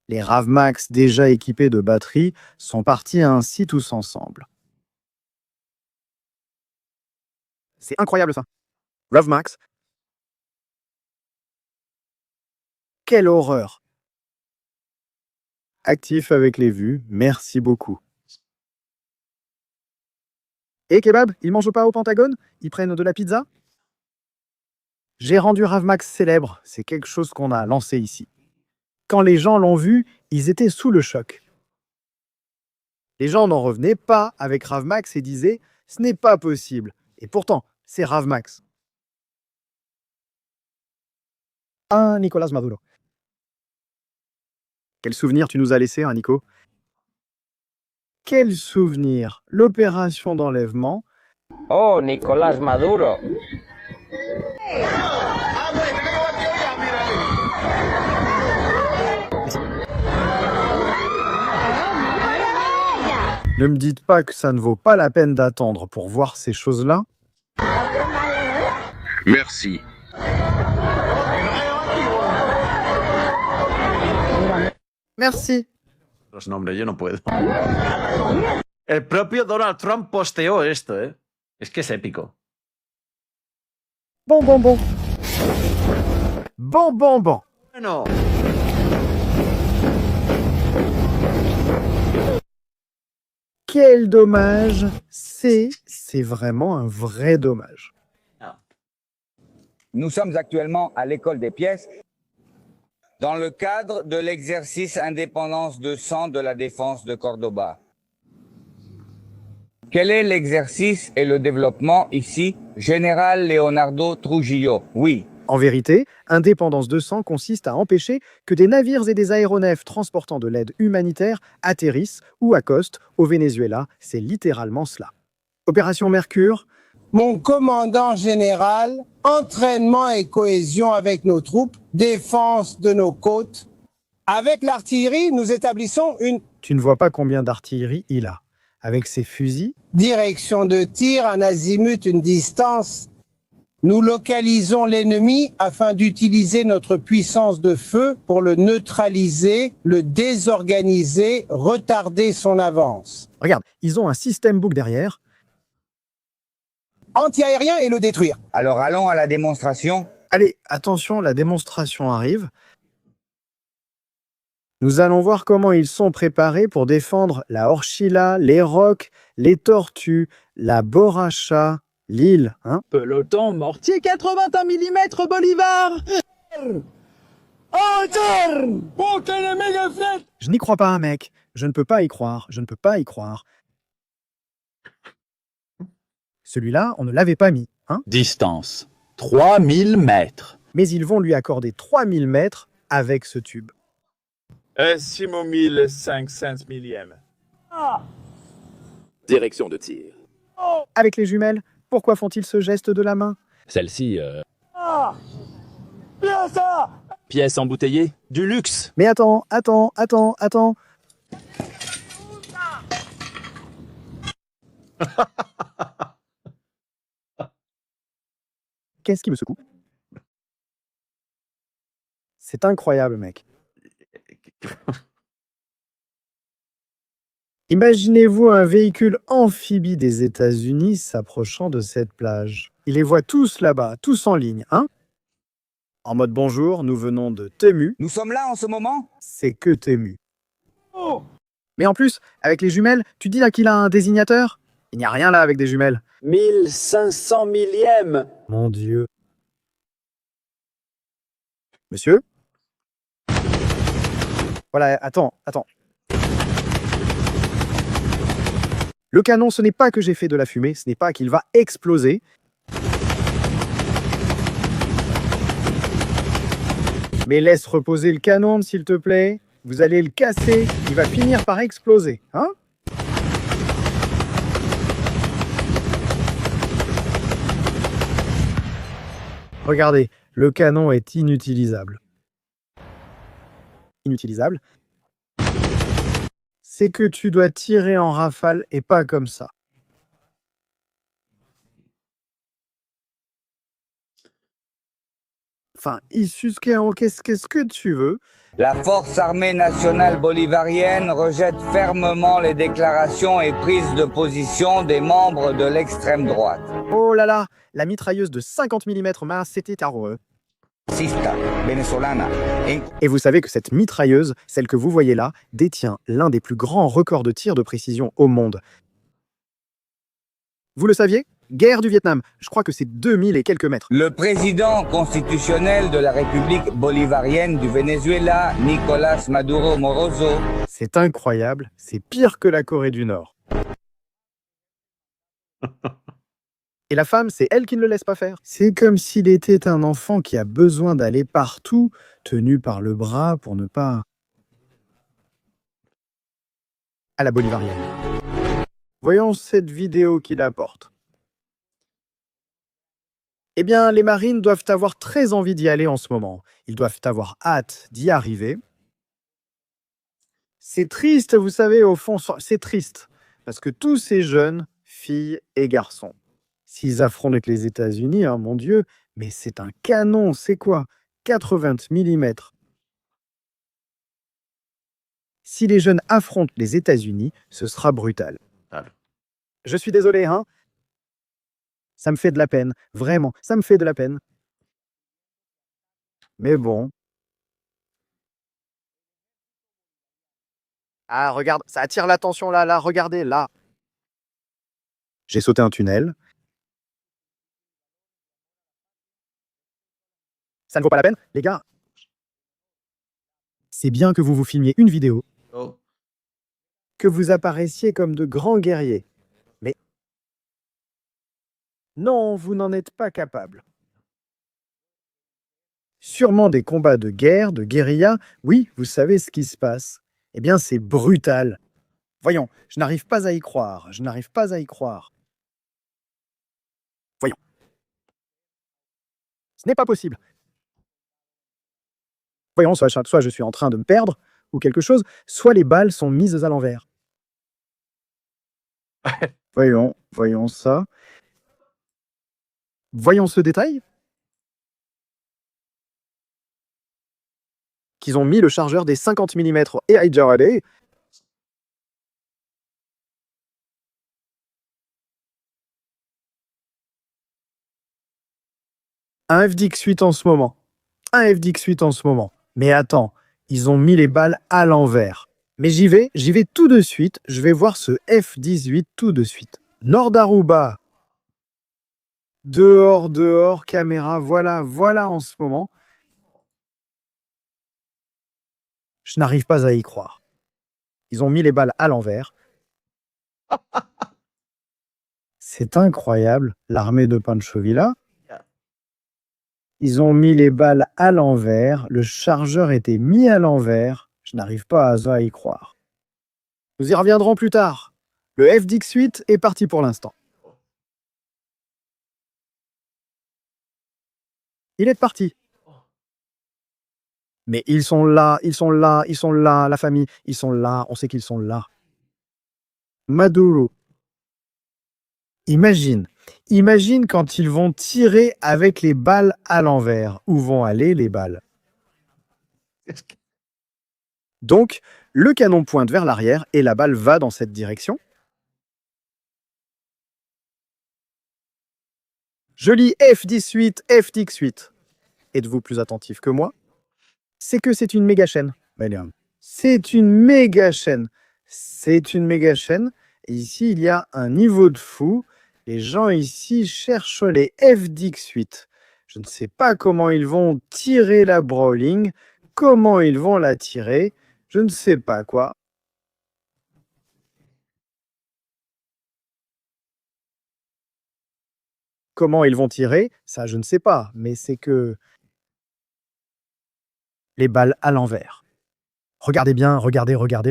Les Ravmax déjà équipés de batteries sont partis ainsi tous ensemble. C'est incroyable ça. Ravmax. Quelle horreur. Actif avec les vues, merci beaucoup. Et Kebab, ils mangent pas au Pentagone? Ils prennent de la pizza? J'ai rendu Ravmax célèbre, c'est quelque chose qu'on a lancé ici. Quand les gens l'ont vu, ils étaient sous le choc. Les gens n'en revenaient pas avec Ravmax et disaient « ce n'est pas possible ». Et pourtant, c'est Ravmax. Ah, Nicolas Maduro. Quel souvenir tu nous as laissé, hein, Nico? Quel souvenir? L'opération d'enlèvement. Oh, Nicolas Maduro. Ne me dites pas que ça ne vaut pas la peine d'attendre pour voir ces choses-là. Merci. Merci. No, hombre, yo no puedo. El propio Donald Trump posteó esto, ¿eh? Es que es épico. Bon. Bon. Bueno. Quel dommage. C'est vraiment un vrai dommage. Nous sommes actuellement à l'école des pièces dans le cadre de l'exercice Indépendance de sang de la défense de Cordoba. Quel est l'exercice et le développement ici? Général Leonardo Trujillo, oui. En vérité, Indépendance de sang consiste à empêcher que des navires et des aéronefs transportant de l'aide humanitaire atterrissent ou accostent au Venezuela. C'est littéralement cela. Opération Mercure. Mon commandant général, entraînement et cohésion avec nos troupes, défense de nos côtes. Avec l'artillerie, nous établissons une... Tu ne vois pas combien d'artillerie il a. Avec ses fusils. Direction de tir, un azimut, une distance. Nous localisons l'ennemi afin d'utiliser notre puissance de feu pour le neutraliser, le désorganiser, retarder son avance. Regarde, ils ont un système book derrière. Anti-aérien et le détruire. Alors allons à la démonstration. Allez, attention, la démonstration arrive. Nous allons voir comment ils sont préparés pour défendre la Orchila, les rocs, les tortues, la Boracha, l'île. Hein? Peloton mortier 81 mm Bolivar. Je n'y crois pas, mec. Je ne peux pas y croire. Celui-là, on ne l'avait pas mis. Hein? Distance 3000 mètres. Mais ils vont lui accorder 3000 mètres avec ce tube. 6500 millième. Direction de tir. Avec les jumelles, pourquoi font-ils ce geste de la main? Celle-ci, pièce embouteillée, du luxe. Mais attends. Qu'est-ce qui me secoue? C'est incroyable, mec. Imaginez-vous un véhicule amphibie des États-Unis s'approchant de cette plage. Il les voit tous là-bas, tous en ligne, hein? En mode bonjour, nous venons de Temu. Nous sommes là en ce moment? C'est que Temu. Oh! Mais en plus, avec les jumelles, tu dis là qu'il a un désignateur? Il n'y a rien là avec des jumelles. 1500 millième. Mon Dieu. Monsieur? Voilà, attends. Le canon, ce n'est pas que j'ai fait de la fumée, ce n'est pas qu'il va exploser. Mais laisse reposer le canon, s'il te plaît. Vous allez le casser, il va finir par exploser, hein? Regardez, le canon est inutilisable. Inutilisable. C'est que tu dois tirer en rafale et pas comme ça. Enfin, Isusquean, qu'est-ce que tu veux? La Force armée nationale bolivarienne rejette fermement les déclarations et prises de position des membres de l'extrême droite. Oh là là, la mitrailleuse de 50 mm masse, c'était terreux. Et vous savez que cette mitrailleuse, celle que vous voyez là, détient l'un des plus grands records de tir de précision au monde. Vous le saviez? Guerre du Vietnam, je crois que c'est 2000 et quelques mètres. Le président constitutionnel de la République bolivarienne du Venezuela, Nicolás Maduro Moroso. C'est incroyable, c'est pire que la Corée du Nord. Et la femme, c'est elle qui ne le laisse pas faire. C'est comme s'il était un enfant qui a besoin d'aller partout, tenu par le bras pour ne pas... À la bolivarienne. Voyons cette vidéo qu'il apporte. Eh bien, les marines doivent avoir très envie d'y aller en ce moment. Ils doivent avoir hâte d'y arriver. C'est triste, vous savez, au fond, c'est triste. Parce que tous ces jeunes, filles et garçons, s'ils affrontent avec les États-Unis, hein, mon Dieu, mais c'est un canon, c'est quoi? 80 mm. Si les jeunes affrontent les États-Unis, ce sera brutal. Je suis désolé, hein? Ça me fait de la peine, vraiment, ça me fait de la peine. Mais bon. Ah, regarde, ça attire l'attention là, regardez, là. J'ai sauté un tunnel. Ça ne vaut pas la peine, les gars. C'est bien que vous vous filmiez une vidéo. Oh. Que vous apparaissiez comme de grands guerriers. Mais non, vous n'en êtes pas capable. Sûrement des combats de guerre, de guérilla. Oui, vous savez ce qui se passe. Eh bien, c'est brutal. Voyons, je n'arrive pas à y croire. Je n'arrive pas à y croire. Voyons. Ce n'est pas possible. Voyons, soit je suis en train de me perdre, ou quelque chose, soit les balles sont mises à l'envers. Voyons ça. Voyons ce détail. Qu'ils ont mis le chargeur des 50 mm et Aïdjarade. Un FDX8 en ce moment. Un FDX8 en ce moment. Mais attends, ils ont mis les balles à l'envers. Mais j'y vais tout de suite. Je vais voir ce F-18 tout de suite. Nord d'Aruba. Dehors, caméra. Voilà en ce moment. Je n'arrive pas à y croire. Ils ont mis les balles à l'envers. C'est incroyable, l'armée de Pancho Villa. Ils ont mis les balles à l'envers. Le chargeur était mis à l'envers. Je n'arrive pas à y croire. Nous y reviendrons plus tard. Le FDX8 est parti pour l'instant. Il est parti. Mais ils sont là, la famille. Ils sont là, on sait qu'ils sont là. Maduro. Imagine quand ils vont tirer avec les balles à l'envers. Où vont aller les balles? Donc, le canon pointe vers l'arrière et la balle va dans cette direction. Je lis F-18, FDX8. Êtes-vous plus attentif que moi? C'est que c'est une méga chaîne. C'est une méga chaîne. C'est une méga chaîne. Et ici, il y a un niveau de fou. Les gens ici cherchent les FDX8. Je ne sais pas comment ils vont tirer la Browning, comment ils vont la tirer, je ne sais pas quoi. Comment ils vont tirer, ça je ne sais pas, mais c'est que les balles à l'envers. Regardez bien, regardez. Regardez,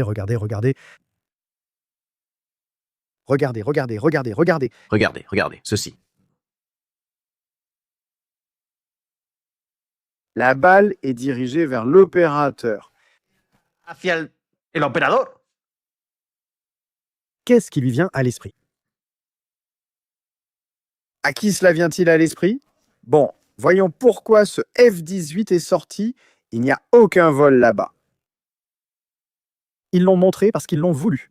ceci. La balle est dirigée vers l'opérateur. Hacia el operador. Qu'est-ce qui lui vient à l'esprit? À qui cela vient-il à l'esprit? Bon, voyons pourquoi ce F-18 est sorti. Il n'y a aucun vol là-bas. Ils l'ont montré parce qu'ils l'ont voulu.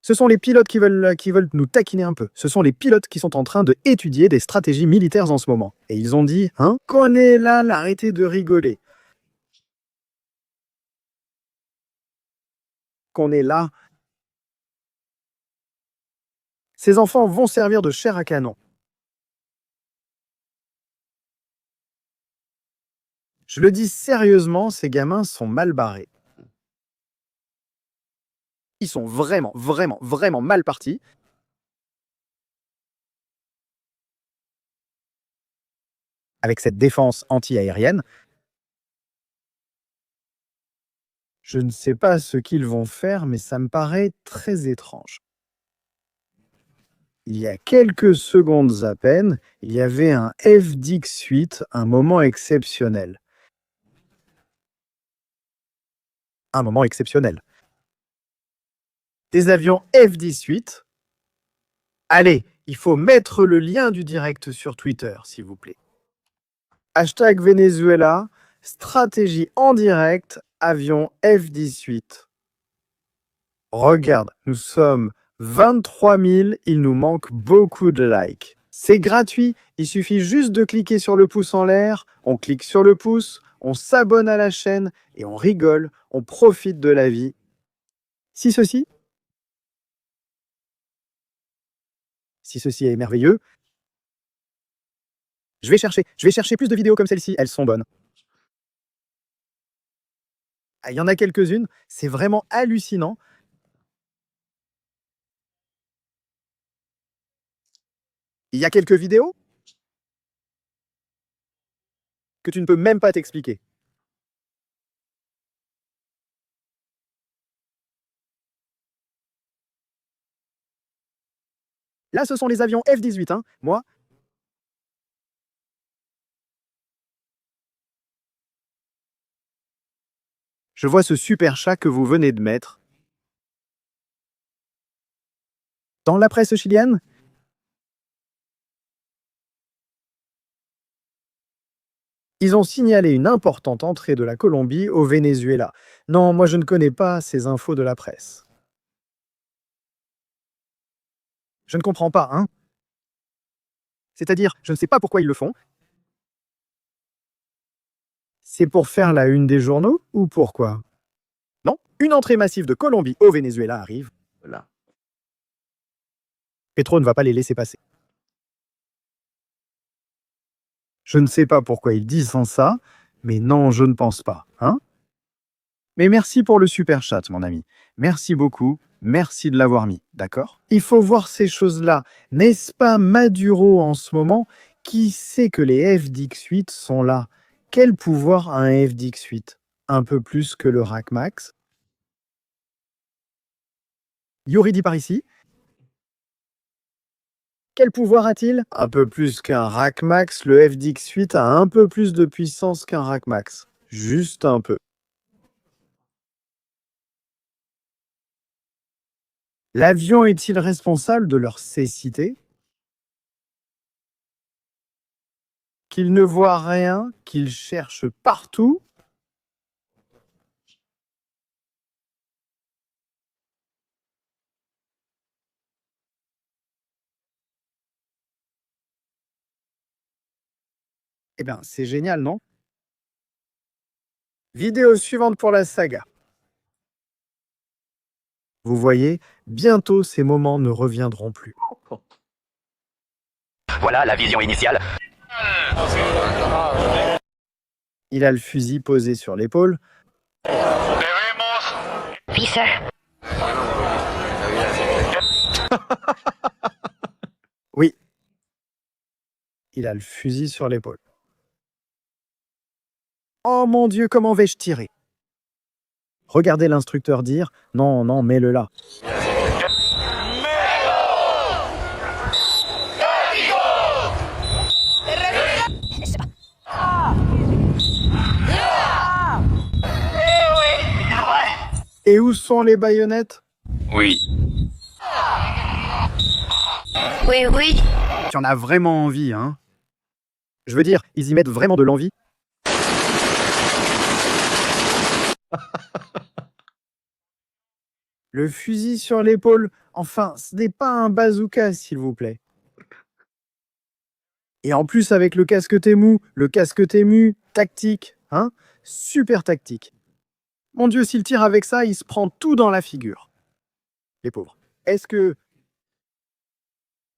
Ce sont les pilotes qui veulent nous taquiner un peu. Ce sont les pilotes qui sont en train d'étudier des stratégies militaires en ce moment. Et ils ont dit, hein, qu'on est là, arrêtez de rigoler. Qu'on est là. Ces enfants vont servir de chair à canon. Je le dis sérieusement, ces gamins sont mal barrés. Ils sont vraiment mal partis. Avec cette défense anti-aérienne, je ne sais pas ce qu'ils vont faire, mais ça me paraît très étrange. Il y a quelques secondes à peine, il y avait un F-18, un moment exceptionnel. Un moment exceptionnel. Des avions F-18. Allez, il faut mettre le lien du direct sur Twitter, s'il vous plaît. Hashtag Venezuela, stratégie en direct, avion F-18. Regarde, nous sommes 23 000, il nous manque beaucoup de likes. C'est gratuit, il suffit juste de cliquer sur le pouce en l'air, on clique sur le pouce, on s'abonne à la chaîne et on rigole, on profite de la vie. Si ceci est merveilleux, je vais chercher plus de vidéos comme celle-ci, elles sont bonnes. Ah, il y en a quelques-unes, c'est vraiment hallucinant. Il y a quelques vidéos que tu ne peux même pas t'expliquer. Là, ce sont les avions F-18, hein. Moi, je vois ce super chat que vous venez de mettre. Dans la presse chilienne, ils ont signalé une importante entrée de la Colombie au Venezuela. Non, moi je ne connais pas ces infos de la presse. Je ne comprends pas, hein. C'est-à-dire, je ne sais pas pourquoi ils le font. C'est pour faire la une des journaux ou pourquoi? Non, une entrée massive de Colombie au Venezuela arrive. Voilà. Petro ne va pas les laisser passer. Je ne sais pas pourquoi ils disent ça, mais non, je ne pense pas, hein. Mais merci pour le super chat, mon ami. Merci beaucoup. Merci de l'avoir mis, d'accord? Il faut voir ces choses-là. N'est-ce pas Maduro en ce moment qui sait que les F-18 sont là? Quel pouvoir a un F-18? Un peu plus que le RAC-MAX? Yuri dit par ici. Quel pouvoir a-t-il? Un peu plus qu'un RAC-MAX, le F-18 a un peu plus de puissance qu'un RAC-MAX. Juste un peu. L'avion est-il responsable de leur cécité? Qu'ils ne voient rien, qu'ils cherchent partout? Eh bien, c'est génial, non? Vidéo suivante pour la saga. Vous voyez, bientôt ces moments ne reviendront plus. Voilà la vision initiale. Il a le fusil posé sur l'épaule. Fisher. Oui, il a le fusil sur l'épaule. Oh mon Dieu, comment vais-je tirer? Regardez l'instructeur dire « Non, non, mets-le là ». Et où sont les baïonnettes? Oui. Oui, oui. Tu en as vraiment envie, hein? Je veux dire, ils y mettent vraiment de l'envie. Le fusil sur l'épaule, enfin, ce n'est pas un bazooka, s'il vous plaît. Et en plus, avec le casque Temu, tactique, hein? Super tactique. Mon Dieu, s'il tire avec ça, il se prend tout dans la figure. Les pauvres. Est-ce que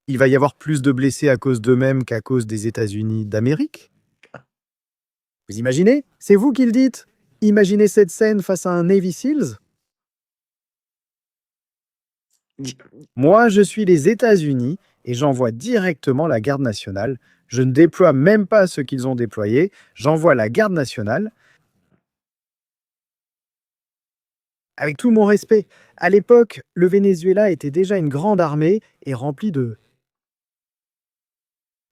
il va y avoir plus de blessés à cause d'eux-mêmes qu'à cause des États-Unis d'Amérique? Vous imaginez? C'est vous qui le dites? Imaginez cette scène face à un Navy Seals? Moi, je suis les États-Unis et j'envoie directement la garde nationale. Je ne déploie même pas ce qu'ils ont déployé. J'envoie la garde nationale. Avec tout mon respect, à l'époque, le Venezuela était déjà une grande armée et remplie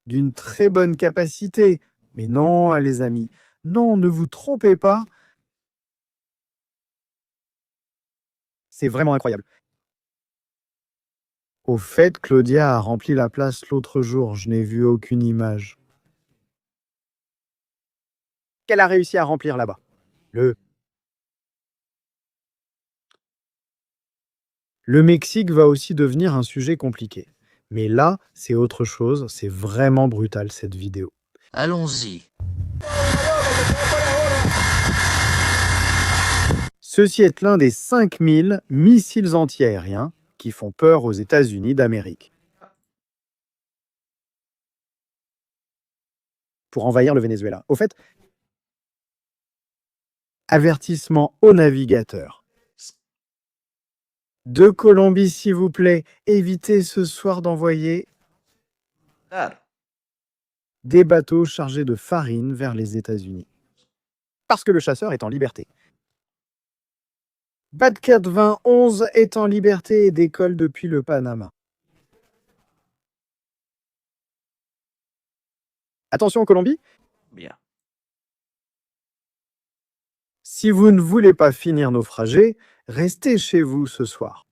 d'une très bonne capacité. Mais non, les amis, non, ne vous trompez pas. C'est vraiment incroyable. Au fait, Claudia a rempli la place l'autre jour, je n'ai vu aucune image. Qu'elle a réussi à remplir là-bas? Le Mexique va aussi devenir un sujet compliqué. Mais là, c'est autre chose, c'est vraiment brutal cette vidéo. Allons-y. Ceci est l'un des 5000 missiles antiaériens qui font peur aux États-Unis d'Amérique. Pour envahir le Venezuela. Au fait, avertissement aux navigateurs. De Colombie, s'il vous plaît, évitez ce soir d'envoyer des bateaux chargés de farine vers les États-Unis. Parce que le chasseur est en liberté. Bat 42011 est en liberté et décolle depuis le Panama. Attention, Colombie. Bien. Si vous ne voulez pas finir naufragé, restez chez vous ce soir.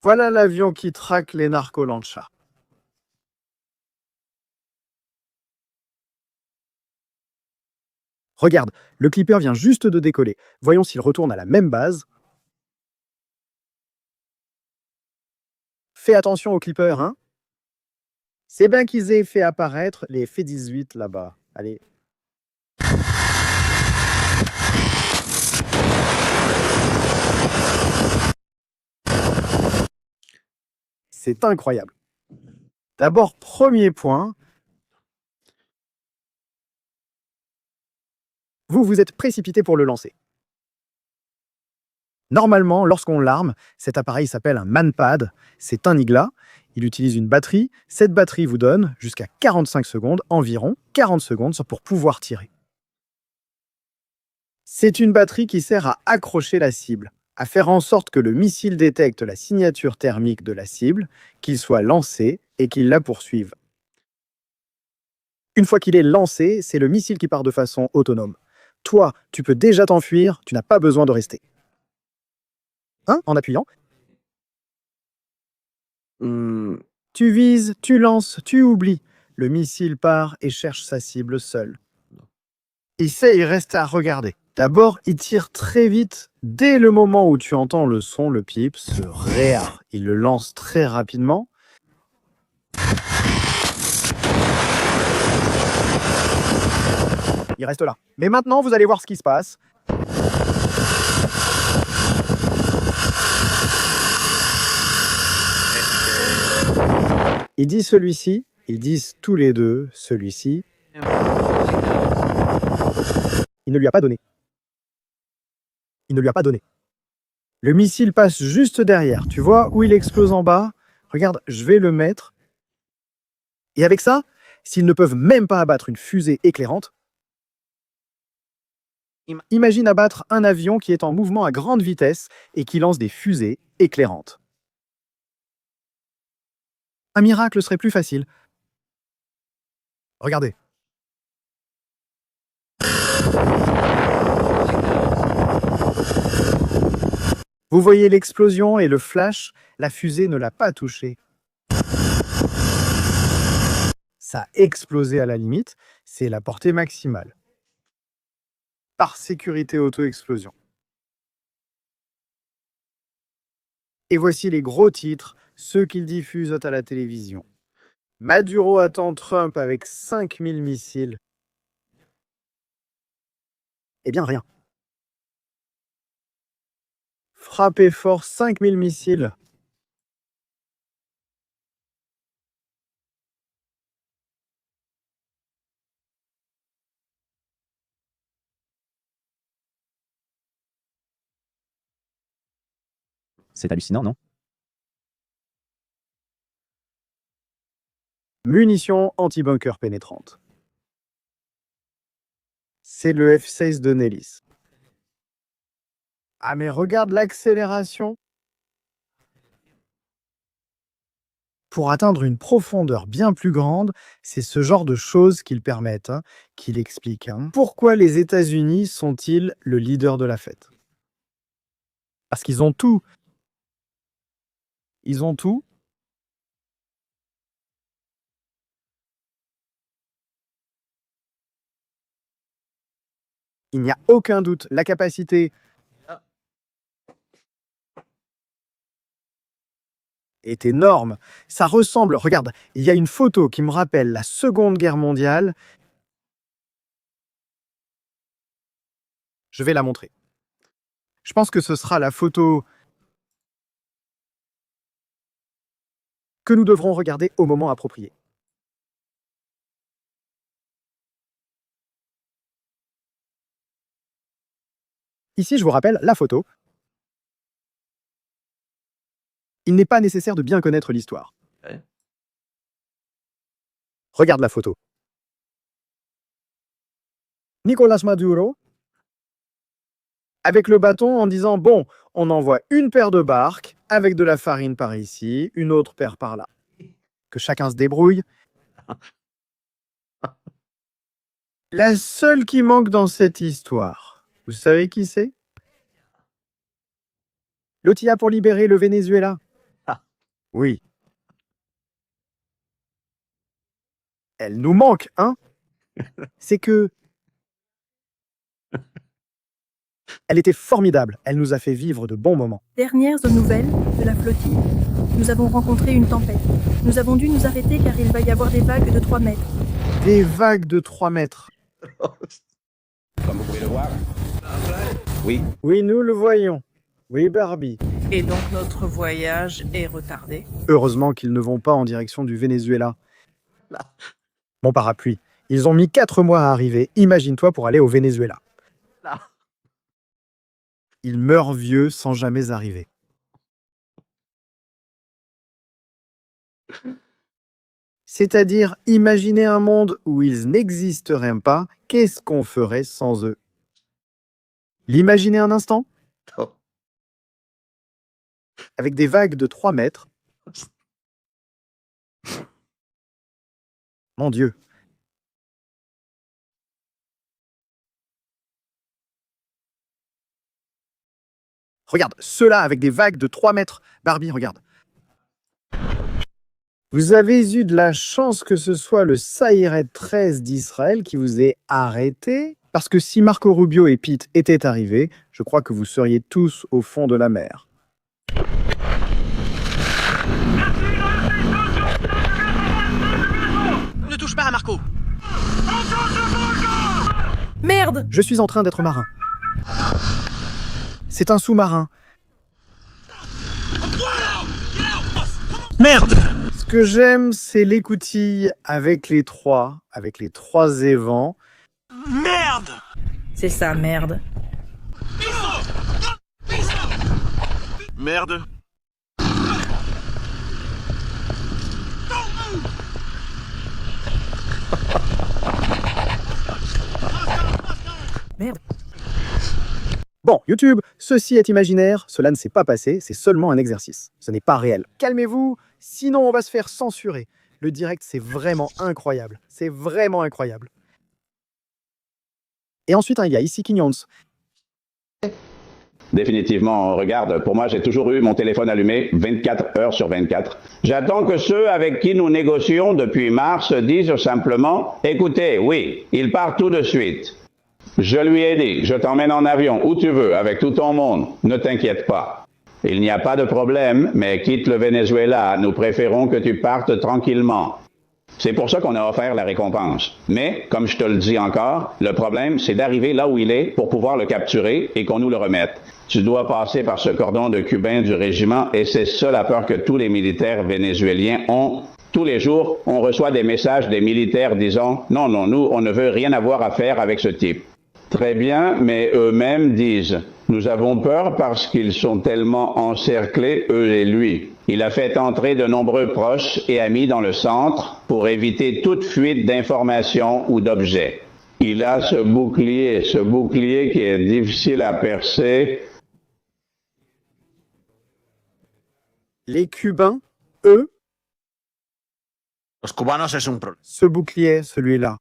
Voilà l'avion qui traque les narcolanchas. Regarde, le clipper vient juste de décoller. Voyons s'il retourne à la même base. Fais attention au clipper, hein? C'est bien qu'ils aient fait apparaître les F-18 là-bas. Allez. C'est incroyable. D'abord, premier point, vous vous êtes précipité pour le lancer. Normalement, lorsqu'on l'arme, cet appareil s'appelle un manpad, c'est un igla, il utilise une batterie, cette batterie vous donne jusqu'à 45 secondes, environ 40 secondes pour pouvoir tirer. C'est une batterie qui sert à accrocher la cible, à faire en sorte que le missile détecte la signature thermique de la cible, qu'il soit lancé et qu'il la poursuive. Une fois qu'il est lancé, c'est le missile qui part de façon autonome. Toi, tu peux déjà t'enfuir, tu n'as pas besoin de rester. Hein, en appuyant. Tu vises, tu lances, tu oublies. Le missile part et cherche sa cible seul. Il reste à regarder. D'abord, il tire très vite. Dès le moment où tu entends le son, le pip se réarme. Il le lance très rapidement. Il reste là. Mais maintenant, vous allez voir ce qui se passe. Ils disent celui-ci, ils disent tous les deux celui-ci. Il ne lui a pas donné. Il ne lui a pas donné. Le missile passe juste derrière. Tu vois où il explose en bas? Regarde, je vais le mettre. Et avec ça, s'ils ne peuvent même pas abattre une fusée éclairante, imagine abattre un avion qui est en mouvement à grande vitesse et qui lance des fusées éclairantes. Un miracle serait plus facile. Regardez. Vous voyez l'explosion et le flash, la fusée ne l'a pas touché. Ça a explosé à la limite, c'est la portée maximale. Par sécurité auto-explosion. Et voici les gros titres, ceux qu'ils diffusent à la télévision. Maduro attend Trump avec 5000 missiles. Eh bien, rien. Frappez fort 5000 missiles. C'est hallucinant, non? Munitions anti-bunker pénétrantes. C'est le F-16 de Nellis. Ah mais regarde l'accélération. Pour atteindre une profondeur bien plus grande, c'est ce genre de choses qu'ils permettent, qu'il explique. Pourquoi les États-Unis sont-ils le leader de la fête? Parce qu'ils ont tout. Ils ont tout. Il n'y a aucun doute, la capacité est énorme. Ça ressemble, regarde, il y a une photo qui me rappelle la Seconde Guerre mondiale. Je vais la montrer. Je pense que ce sera la photo que nous devrons regarder au moment approprié. Ici, je vous rappelle la photo. Il n'est pas nécessaire de bien connaître l'histoire. Ouais. Regarde la photo. Nicolás Maduro, avec le bâton en disant « Bon, on envoie une paire de barques avec de la farine par ici, une autre paire par là. Que chacun se débrouille. » La seule qui manque dans cette histoire, vous savez qui c'est? L'OTIA pour libérer le Venezuela. Oui. Elle nous manque, hein? C'est que... Elle était formidable. Elle nous a fait vivre de bons moments. Dernières nouvelles de la flottille. Nous avons rencontré une tempête. Nous avons dû nous arrêter car il va y avoir des vagues de 3 mètres. Des vagues de 3 mètres. Comme vous pouvez le voir. Oui. Oui, nous le voyons. Oui, Barbie. Et donc notre voyage est retardé. Heureusement qu'ils ne vont pas en direction du Venezuela. Mon parapluie. Ils ont mis 4 mois à arriver. Imagine-toi pour aller au Venezuela. Ils meurent vieux sans jamais arriver. C'est-à-dire, imaginez un monde où ils n'existeraient pas, qu'est-ce qu'on ferait sans eux? L'imaginer un instant? Avec des vagues de 3 mètres. Mon Dieu. Regarde, ceux-là avec des vagues de 3 mètres. Barbie, regarde. Vous avez eu de la chance que ce soit le Sayeret 13 d'Israël qui vous ait arrêté, parce que si Marco Rubio et Pete étaient arrivés, je crois que vous seriez tous au fond de la mer. Ne touche pas à Marco. Merde! Je suis en train d'être marin. C'est un sous-marin. Merde! Ce que j'aime, c'est l'écoutille avec les 3 évents. Merde! C'est ça, merde. Merde. Bon, YouTube, ceci est imaginaire, cela ne s'est pas passé, c'est seulement un exercice. Ce n'est pas réel. Calmez-vous, sinon on va se faire censurer. Le direct, c'est vraiment incroyable. C'est vraiment incroyable. Et ensuite, il y a ici Kinyons. Définitivement, regarde, pour moi, j'ai toujours eu mon téléphone allumé 24 heures sur 24. J'attends que ceux avec qui nous négocions depuis mars disent simplement « Écoutez, oui, il part tout de suite. Je lui ai dit, je t'emmène en avion où tu veux, avec tout ton monde, ne t'inquiète pas. Il n'y a pas de problème, mais quitte le Venezuela, nous préférons que tu partes tranquillement. » C'est pour ça qu'on a offert la récompense. Mais, comme je te le dis encore, le problème, c'est d'arriver là où il est pour pouvoir le capturer et qu'on nous le remette. Tu dois passer par ce cordon de Cubains du régiment et c'est ça la peur que tous les militaires vénézuéliens ont. Tous les jours, on reçoit des messages des militaires disant « Non, non, nous, on ne veut rien avoir à faire avec ce type. » Très bien, mais eux-mêmes disent « Nous avons peur parce qu'ils sont tellement encerclés, eux et lui. » Il a fait entrer de nombreux proches et amis dans le centre pour éviter toute fuite d'informations ou d'objets. Il a ce bouclier qui est difficile à percer. Les Cubains, eux, Los cubanos es un problema. ce bouclier, celui-là.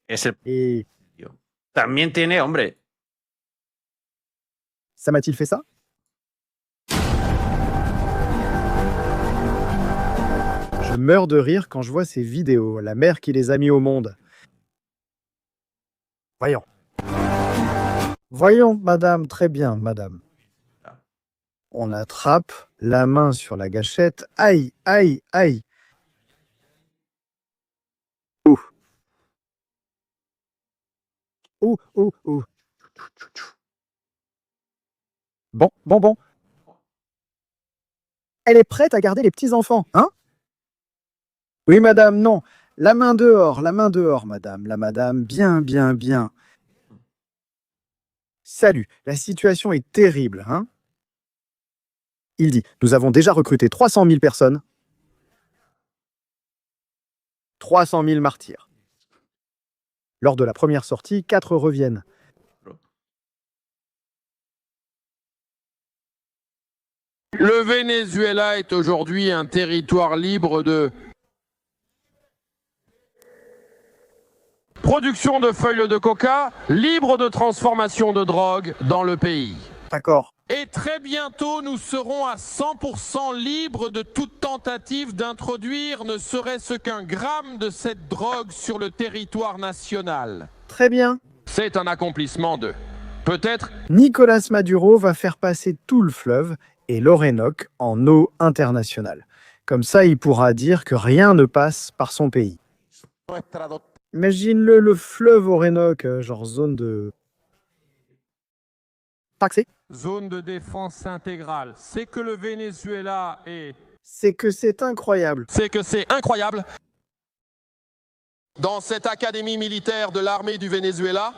Et también tiene, hombre. Ça m'a-t-il fait ça? Je meurs de rire quand je vois ces vidéos, la mère qui les a mis au monde. Voyons. Voyons, madame, très bien, madame. On attrape la main sur la gâchette. Aïe, aïe, aïe. Ouh. Ouh, ouh, ouh. Bon. Elle est prête à garder les petits-enfants, hein? Oui, madame, non. La main dehors, madame. La madame, bien. Salut, la situation est terrible, hein? Il dit, nous avons déjà recruté 300 000 personnes. 300 000 martyrs. Lors de la première sortie, 4 reviennent. Le Venezuela est aujourd'hui un territoire libre de production de feuilles de coca, libre de transformation de drogue dans le pays. D'accord. Et très bientôt, nous serons à 100% libres de toute tentative d'introduire ne serait-ce qu'un gramme de cette drogue sur le territoire national. Très bien. C'est un accomplissement de... Peut-être... Nicolas Maduro va faire passer tout le fleuve et l'Orénoque en eau internationale. Comme ça, il pourra dire que rien ne passe par son pays. Imagine-le, le fleuve Orénoque, genre zone de... Taxé. Zone de défense intégrale. C'est que le Venezuela est... C'est que c'est incroyable. C'est que c'est incroyable. Dans cette académie militaire de l'armée du Venezuela,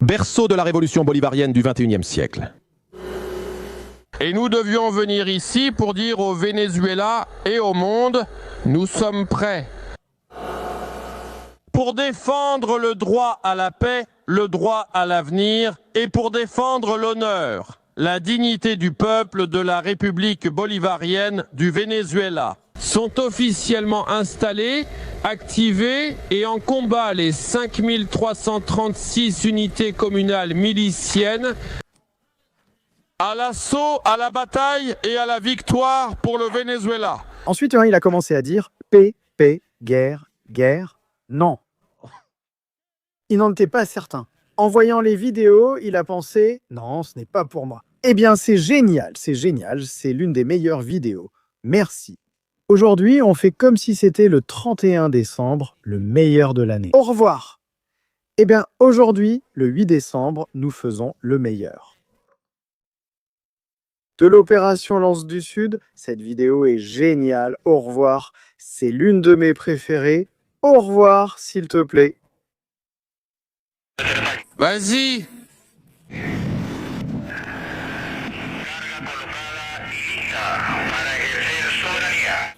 berceau de la révolution bolivarienne du XXIe siècle. Et nous devions venir ici pour dire au Venezuela et au monde, nous sommes prêts. Pour défendre le droit à la paix, le droit à l'avenir et pour défendre l'honneur, la dignité du peuple de la République bolivarienne du Venezuela. Sont officiellement installés, activés et en combat les 5336 unités communales miliciennes à l'assaut, à la bataille et à la victoire pour le Venezuela. Ensuite, il a commencé à dire paix, guerre, non. Il n'en était pas certain. En voyant les vidéos, il a pensé « Non, ce n'est pas pour moi ». Eh bien, c'est génial, c'est l'une des meilleures vidéos. Merci. Aujourd'hui, on fait comme si c'était le 31 décembre, le meilleur de l'année. Au revoir. Eh bien, aujourd'hui, le 8 décembre, nous faisons le meilleur. De l'opération Lance du Sud, cette vidéo est géniale. Au revoir. C'est l'une de mes préférées. Au revoir, s'il te plaît. Vas-y.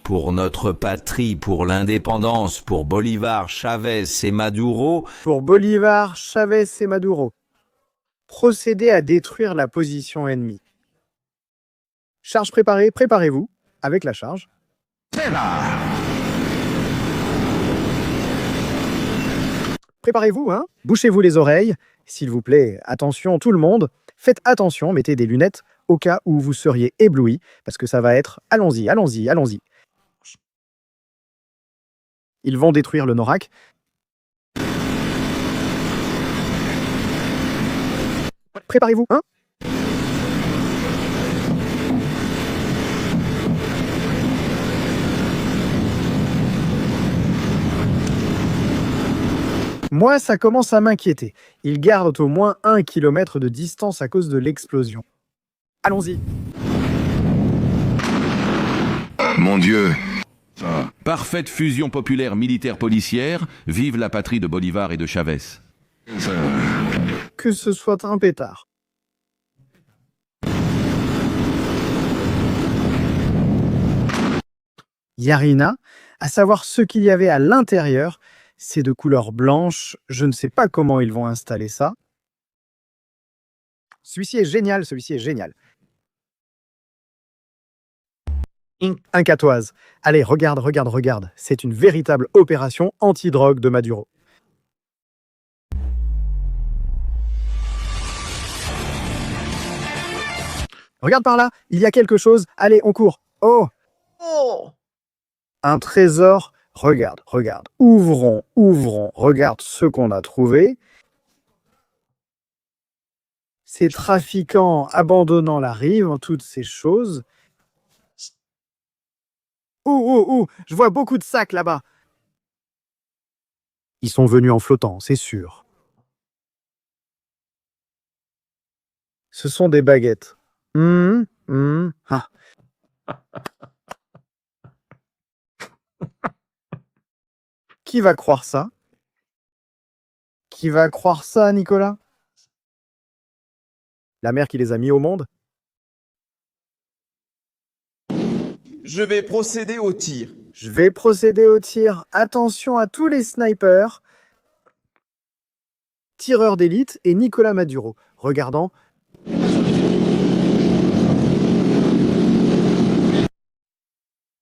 Pour notre patrie, pour l'indépendance, pour Bolivar, Chavez et Maduro. Pour Bolivar, Chavez et Maduro. Procédez à détruire la position ennemie. Charge préparée, préparez-vous avec la charge. Préparez-vous, hein? Bouchez-vous les oreilles. S'il vous plaît, attention tout le monde. Faites attention, mettez des lunettes au cas où vous seriez ébloui, parce que ça va être « allons-y, allons-y, allons-y ». Ils vont détruire le Norak. Préparez-vous, hein? Moi, ça commence à m'inquiéter. Ils gardent au moins 1 kilomètre de distance à cause de l'explosion. Allons-y. Mon Dieu. Parfaite fusion populaire militaire policière, vive la patrie de Bolivar et de Chavez. Que ce soit un pétard. Yarina, à savoir ce qu'il y avait à l'intérieur, c'est de couleur blanche, je ne sais pas comment ils vont installer ça. Celui-ci est génial, celui-ci est génial. Un catoise. Allez, regarde, regarde, regarde. C'est une véritable opération anti-drogue de Maduro. Regarde par là, il y a quelque chose. Allez, on court. Oh! Oh! Un trésor. Regarde, regarde. Ouvrons, ouvrons. Regarde ce qu'on a trouvé. Ces trafiquants abandonnant la rive, toutes ces choses. Je vois beaucoup de sacs là-bas. Ils sont venus en flottant, c'est sûr. Ce sont des baguettes. Ah. Qui va croire ça? Qui va croire ça, Nicolas? La mère qui les a mis au monde? Je vais procéder au tir. Je vais procéder au tir. Attention à tous les snipers. Tireur d'élite et Nicolas Maduro. Regardant.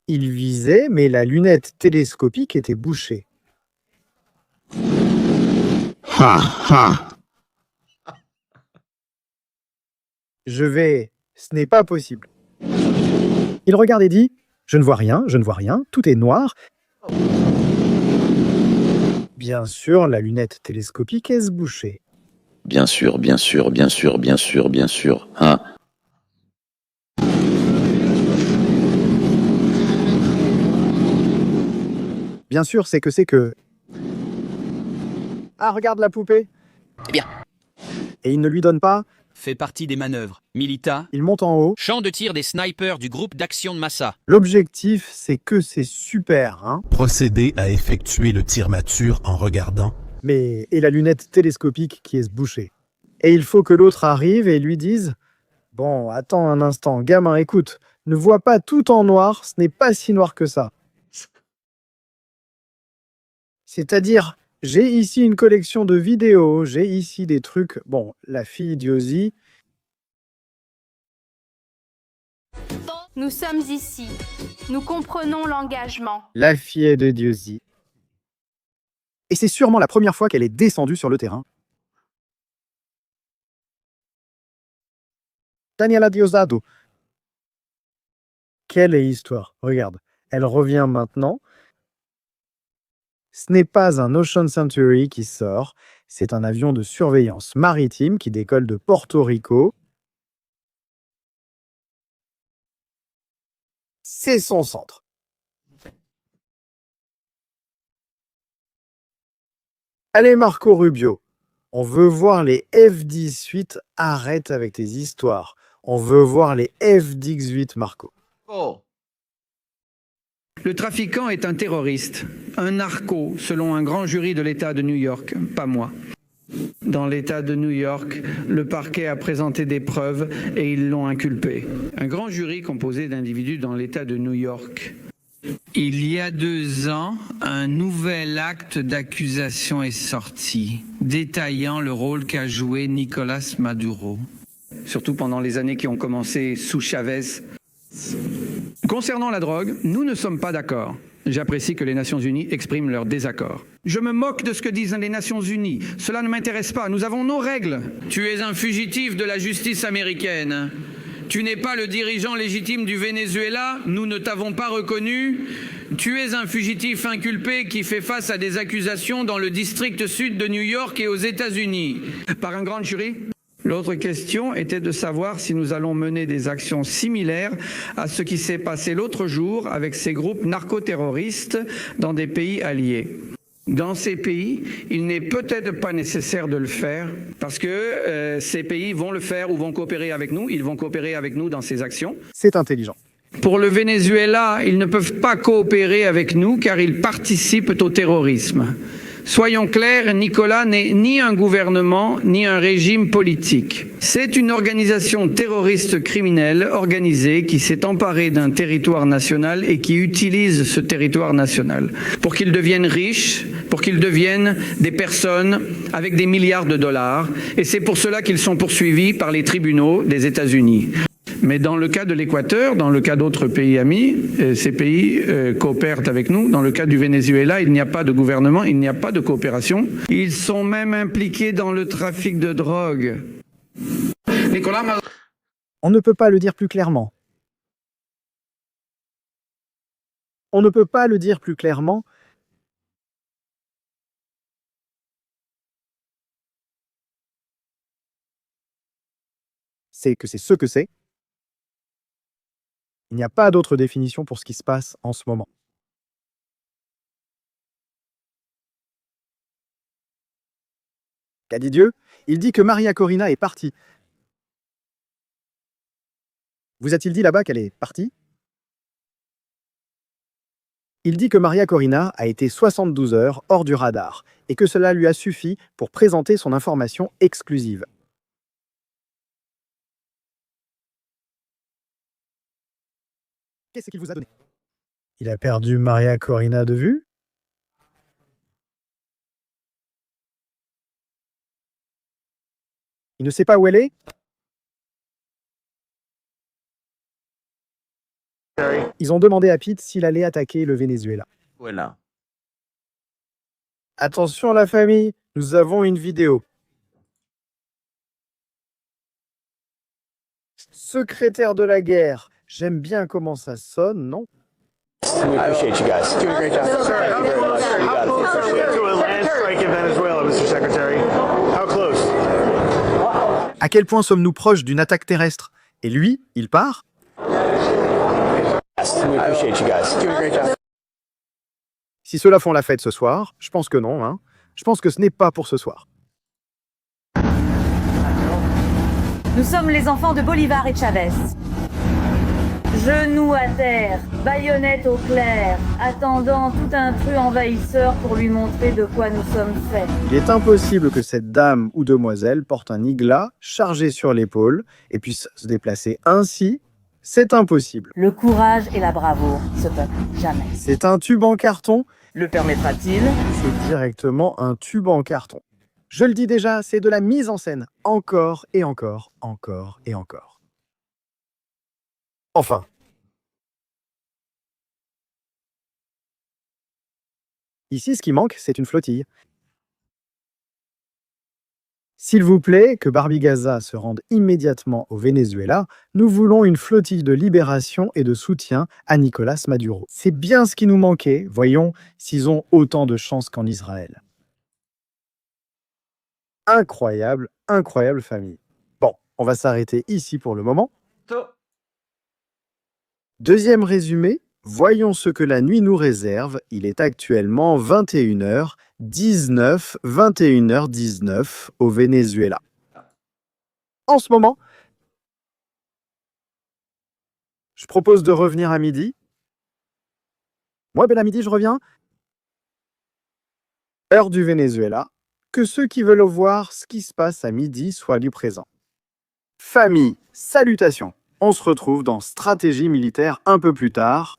Il visait, mais la lunette télescopique était bouchée. Je vais... Ce n'est pas possible. Il regarde et dit « Je ne vois rien, je ne vois rien, tout est noir. » Bien sûr, la lunette télescopique est bouchée. Bien sûr, bien sûr, bien sûr, bien sûr, bien sûr. Hein? Bien sûr, c'est que... Ah, regarde la poupée. Eh bien. Et il ne lui donne pas. Fait partie des manœuvres. Milita. Il monte en haut. Champ de tir des snipers du groupe d'action de Massa. L'objectif, c'est que c'est super, hein. Procéder à effectuer le tir mature en regardant. Mais, et la lunette télescopique qui est bouchée. Et il faut que l'autre arrive et lui dise « Bon, attends un instant, gamin, écoute, ne vois pas tout en noir, ce n'est pas si noir que ça. » C'est-à-dire, j'ai ici une collection de vidéos, j'ai ici des trucs... Bon, la fille d'Yosi... Nous sommes ici. Nous comprenons l'engagement. La fille de Dieuzy. Et c'est sûrement la première fois qu'elle est descendue sur le terrain. Daniela Diosdado. Quelle est l'histoire? Regarde, elle revient maintenant. Ce n'est pas un Ocean Century qui sort, c'est un avion de surveillance maritime qui décolle de Porto Rico. C'est son centre. Allez Marco Rubio, on veut voir les F-18, arrête avec tes histoires. On veut voir les F-18 Marco. Oh. Le trafiquant est un terroriste, un narco, selon un grand jury de l'État de New York, pas moi. Dans l'État de New York, le parquet a présenté des preuves et ils l'ont inculpé. Un grand jury composé d'individus dans l'État de New York. Il y a 2 ans, un nouvel acte d'accusation est sorti, détaillant le rôle qu'a joué Nicolás Maduro. Surtout pendant les années qui ont commencé sous Chavez. Concernant la drogue, nous ne sommes pas d'accord. J'apprécie que les Nations Unies expriment leur désaccord. Je me moque de ce que disent les Nations Unies. Cela ne m'intéresse pas. Nous avons nos règles. Tu es un fugitif de la justice américaine. Tu n'es pas le dirigeant légitime du Venezuela. Nous ne t'avons pas reconnu. Tu es un fugitif inculpé qui fait face à des accusations dans le district sud de New York et aux États-Unis. Par un grand jury. L'autre question était de savoir si nous allons mener des actions similaires à ce qui s'est passé l'autre jour avec ces groupes narcoterroristes dans des pays alliés. Dans ces pays, il n'est peut-être pas nécessaire de le faire parce que ces pays vont le faire ou vont coopérer avec nous. Ils vont coopérer avec nous dans ces actions. C'est intelligent. Pour le Venezuela, ils ne peuvent pas coopérer avec nous car ils participent au terrorisme. Soyons clairs, Nicolas n'est ni un gouvernement, ni un régime politique. C'est une organisation terroriste criminelle organisée qui s'est emparée d'un territoire national et qui utilise ce territoire national pour qu'ils deviennent riches, pour qu'ils deviennent des personnes avec des milliards de dollars. Et c'est pour cela qu'ils sont poursuivis par les tribunaux des États-Unis. Mais dans le cas de l'Équateur, dans le cas d'autres pays amis, ces pays coopèrent avec nous. Dans le cas du Venezuela, il n'y a pas de gouvernement, il n'y a pas de coopération. Ils sont même impliqués dans le trafic de drogue. Nicolas, on ne peut pas le dire plus clairement. On ne peut pas le dire plus clairement. C'est que c'est ce que c'est. Il n'y a pas d'autre définition pour ce qui se passe en ce moment. Qu'a dit Dieu? Il dit que Maria Corina est partie. Vous a-t-il dit là-bas qu'elle est partie? Il dit que Maria Corina a été 72 heures hors du radar et que cela lui a suffi pour présenter son information exclusive. Qu'est-ce qu'il vous a donné? Il a perdu Maria Corina de vue? Il ne sait pas où elle est? Ils ont demandé à Pete s'il allait attaquer le Venezuela. Voilà. Attention la famille, nous avons une vidéo. Secrétaire de la guerre. J'aime bien comment ça sonne, non? À quel point sommes-nous proches d'une attaque terrestre? Et lui, il part? Si ceux-là font la fête ce soir, je pense que non, hein. Je pense que ce n'est pas pour ce soir. Nous sommes les enfants de Bolivar et Chavez. Genoux à terre, baïonnette au clair, attendant tout intrus envahisseur pour lui montrer de quoi nous sommes faits. Il est impossible que cette dame ou demoiselle porte un igla chargé sur l'épaule et puisse se déplacer ainsi. C'est impossible. Le courage et la bravoure se peuvent jamais. C'est un tube en carton. Le permettra-t-il? C'est directement un tube en carton. Je le dis déjà, c'est de la mise en scène. Encore et encore, encore et encore. Enfin. Ici, ce qui manque, c'est une flottille. S'il vous plaît, que Barbie Gaza se rende immédiatement au Venezuela, nous voulons une flottille de libération et de soutien à Nicolás Maduro. C'est bien ce qui nous manquait, voyons s'ils ont autant de chance qu'en Israël. Incroyable, incroyable famille. Bon, on va s'arrêter ici pour le moment. Deuxième résumé, voyons ce que la nuit nous réserve. Il est actuellement 21h19, 21h19 au Venezuela. En ce moment, je propose de revenir à midi. Moi, à midi, je reviens. Heure du Venezuela. Que ceux qui veulent voir ce qui se passe à midi soient du présent. Famille, salutations. On se retrouve dans Stratégie militaire un peu plus tard.